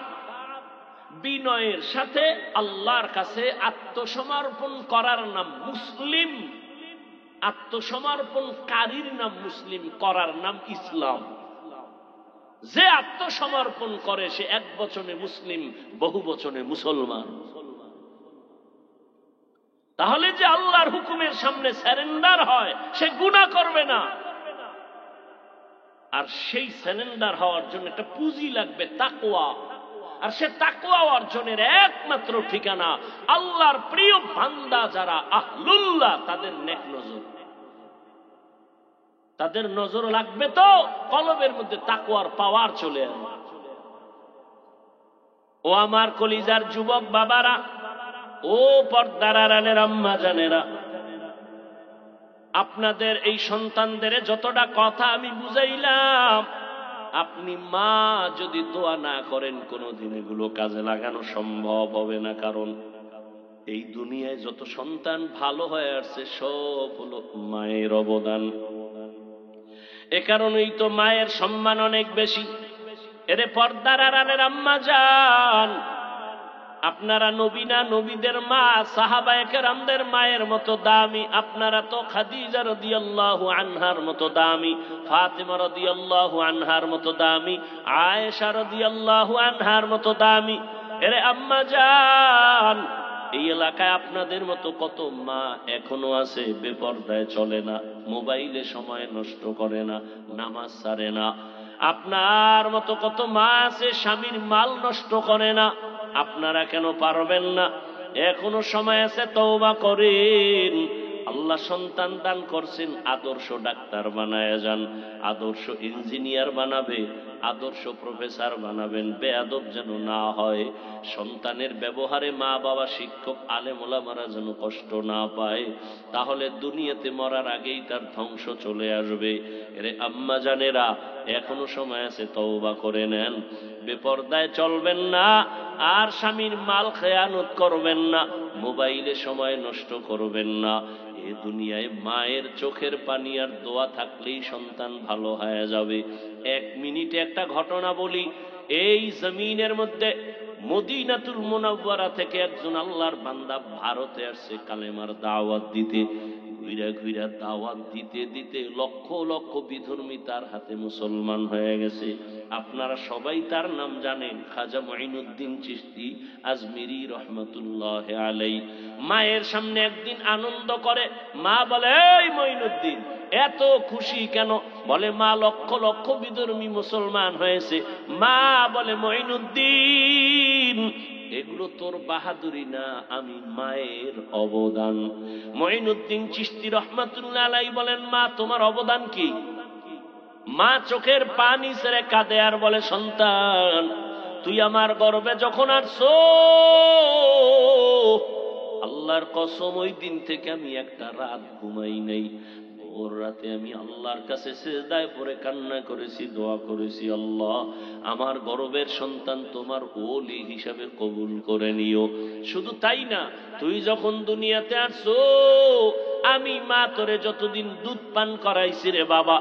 বিনয়ের সাথে আল্লাহর কাছে আত্মসমর্পণ করার নাম মুসলিম। আত্মসমর্পণকারীর নাম মুসলিম, করার নাম ইসলাম। যে আত্মসমর্পণ করে সে এক বচনে মুসলিম, বহু বচনে মুসলমান। তাহলে যে আল্লাহর হুকুমের সামনে সারেন্ডার হয়, সে গুনাহ করবে না। আর সেই সারেন্ডার হওয়ার জন্য একটা পুঁজি লাগবে, তাকওয়া। আর সে তাকওয়া অর্জনের একমাত্র ঠিকানা আল্লাহর প্রিয় বান্দা যারা আহলুল্লাহ, তাদের নেক নজর। তাদের নজর লাগবে তো কলবের মধ্যে তাকওয়ার পাওয়ার চলে আসবে। ও আমার কলিজার যুবক বাবারা, ও পর্দার আড়ালের আম্মা জানেরা, আপনাদের এই সন্তানদের যতটা কথা আমি বুঝাইলাম, আপনি মা যদি দোয়া না করেন কোনোদিন এগুলো কাজে লাগানো সম্ভব হবে না। কারণ এই দুনিয়ায় যত সন্তান ভালো হয়ে আসছে সব হলো মায়ের অবদান। এ কারণেই তো মায়ের সম্মান অনেক বেশি। এরে পর্দার আড়ালের আম্মা জান, আপনারা নবী না, নবীদের মা সাহাবায়ে কেরামদের মায়ের মতো দামি। আপনারা তো খাদিজা রাদিয়াল্লাহু আনহার মতো দামি, ফাতিমা রাদিয়াল্লাহু আনহার মতো দামি, আয়েশা রাদিয়াল্লাহু আনহার মতো দামি। এরে আম্মা জান, এই এলাকায় আপনাদের মতো কত মা এখনো আছে বেপরদায় চলে না, মোবাইলে সময় নষ্ট করে না, নামাজ ছাড়ে না। আপনার মতো কত মা আছে স্বামীর মাল নষ্ট করে না। আপনারা কেন পারবেন না? এখনো সময় আছে, তওবা করেন। আল্লাহ সন্তান দান করছেন, আদর্শ ডাক্তার বানায় যান, আদর্শ ইঞ্জিনিয়ার বানাবে, আদর্শ প্রফেসর বানাবেন। বেয়াদব যেন না হয়। সন্তানের ব্যবহারে মা বাবা, শিক্ষক, আলেম ওলামারা যেন কষ্ট না পায়। তাহলে দুনিয়াতে মরার আগেই তার ধ্বংস চলে আসবে। এরে আম্মা জানেরা, এখনো সময় আছে, তওবা করে নেন। বেপরদায় চলবেন না, আর স্বামীর মাল খেয়ানত করবেন না, মোবাইলে সময় নষ্ট করবেন না। এ দুনিয়ায় মায়ের চোখের পানি আর দোয়া থাকলেই সন্তান ভালো হয়ে যাবে। 1 মিনিটে একটা ঘটনা বলি। এই জমিনের মধ্যে মদিনাতুল মুনাওয়ারা থেকে একজন আল্লাহর বান্দা ভারতে আসছে কালেমার দাওয়াত দিতে। ঘুরা ঘুরা দাওয়াত দিতে দিতে লক্ষ লক্ষ বিধর্মী তার হাতে মুসলমান হয়ে গেছে। আপনারা সবাই তার নাম জানেন, খাজা মুঈনুদ্দিন চিশতি আজমিরি রহমাতুল্লাহ আলাই। মায়ের সামনে একদিন আনন্দ করে। মা বলে, এই মুঈনুদ্দিন এত খুশি কেন? বলে, মা লক্ষ লক্ষ বিধর্মী মুসলমান হয়েছে। মা বলে, মুঈনুদ্দিন এগুলো তোর বাহাদুরি না, আমি মায়ের অবদান। মুঈনুদ্দিন চিশতি রহমাতুল্লাহ আলাই বলেন, মা তোমার অবদান কি? মা চোখের পানি ছেড়ে কাঁদে আর বলে, সন্তান তুই আমার গর্ভে যখন আসছো, আল্লাহর কসম ওই দিন থেকে আমি একটা রাত ঘুমাই নাই। ভোর রাতে আমি আল্লাহর কাছে সিজদায় পড়ে কান্না করেছি, দোয়া করেছি, আল্লাহ আমার গর্ভের সন্তান তোমার ওলি হিসাবে কবুল করে নিও। শুধু তাই না, তুই যখন দুনিয়াতে আসছো, আমি মা তোরে যতদিন দুধ পান করাইছি রে বাবা,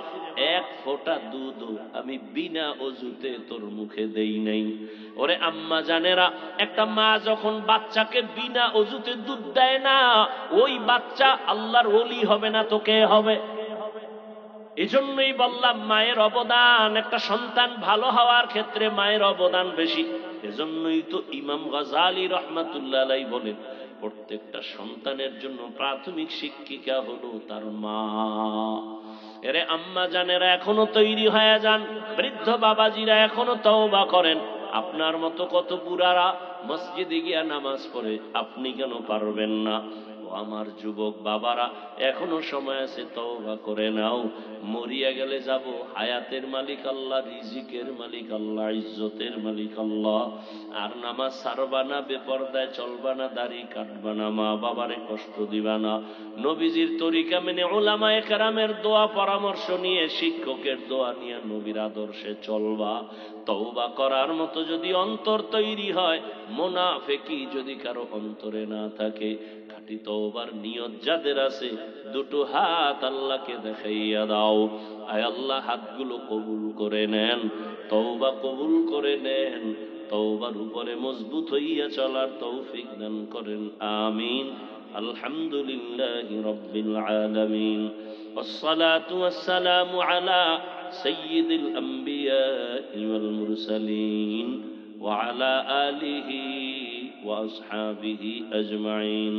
1 ফোঁটা দুধ আমি বিনা অজুতে তোর মুখে দেই নাই। ওরে আম্মা জানেরা, একটা মা যখন বাচ্চাকে বিনা অজুতে দুধ দেয় না, ওই বাচ্চা আল্লাহর ওলি হবে না তো কে হবে? এজন্যই বললাম মায়ের অবদান, একটা সন্তান ভালো হওয়ার ক্ষেত্রে মায়ের অবদান বেশি। এজন্যই তো ইমাম গাজালি রহমাতুল্লাহ আলাইহি বলেন, প্রত্যেকটা সন্তানের জন্য প্রাথমিক শিক্ষিকা হলো তার মা। এরে আম্মা জানেরা, এখনো তৈরি হয়ে যান। বৃদ্ধ বাবাজিরা এখনো তওবা করেন। আপনার মতো কত বুড়ারা মসজিদে গিয়া নামাজ পড়ে, আপনি কেন পারবেন না? ও আমার যুবক বাবারা, এখনো সময় আছে, তওবা করে নাও। মরিয়া গেলে যাব, হায়াতের মালিক আল্লাহ, রিজিকের মালিক আল্লাহ, ইজ্জতের মালিক আল্লাহ। আর নামাজ ছাড়বা না, বেপরদায় চলবা না, দাড়ি কাটবা না, মা বাবারে কষ্ট দিবা না। নবীজির তরিকা মেনে, উলামায়ে কেরামের দোয়া পরামর্শ নিয়ে, শিক্ষকের দোয়া নিয়ে নবীর আদর্শে চলবা। তওবা করার মতো যদি অন্তর তৈরি হয়, মুনাফিকি যদি কারো অন্তরে না থাকে, খাঁটি তওবার নিয়ত যাদের আছে, 2 হাত আল্লাহকে দেখাইয়া দাও। আয় আল্লাহ, হাতগুলো কবুল করে নেন, তওবা কবুল করে নেন, তওবার উপরে মজবুত হইয়া চলার তৌফিক দান করেন, আমিন। আলহামদুলিল্লাহি রাব্বিল আলামিন, ওয়াসসালাতু ওয়াসসালামু আলা সাইয়্যিদিল আমবিয়া ওয়াল মুরসালিন ওয়া আলা আলিহি ওয়া আসহাবিহি আজমাইন।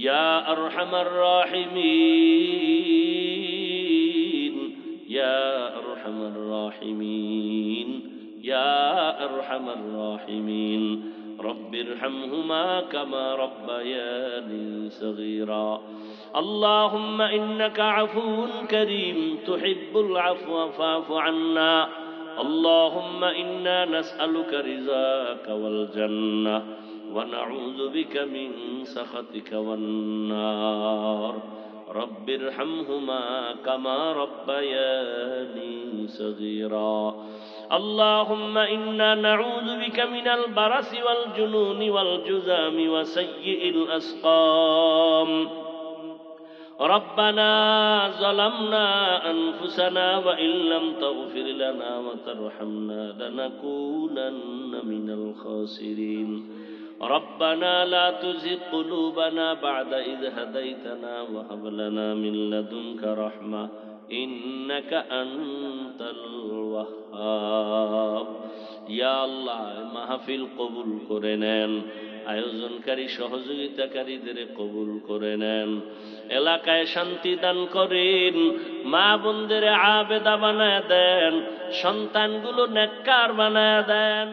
ইয়া আরহামার রাহিমিন, ইয়া আরহামার রাহিমিন ইয়া আরহামার রাহিমিন রব্বিরহামহুমা কামা রব্বায়ানি সগীরা اللهم إنك عفو كريم تحب العفو فاعف عنا اللهم إنا نسألك رضاك والجنة ونعوذ بك من سخطك والنار رب ارحمهما كما ربياني صغيرا اللهم إنا نعوذ بك من البرص والجنون والجذام وسيء الأسقام ربنا ظلمنا أنفسنا وإن لم تغفر لنا وترحمنا لنكونن من الخاسرين ربنا لا تزغ قلوبنا بعد إذ هديتنا وهب لنا من لدنك رحمة إنك أنت الوهاب يا الله মাহফিল কবুল করে নেন আয়োজনকারী সহযোগিতাকারীদের কবুল করে নেন এলাকায় শান্তি দান করেন মা বোনদের আবেদা বানায় দেন সন্তানগুলো নেককার বানায় দেন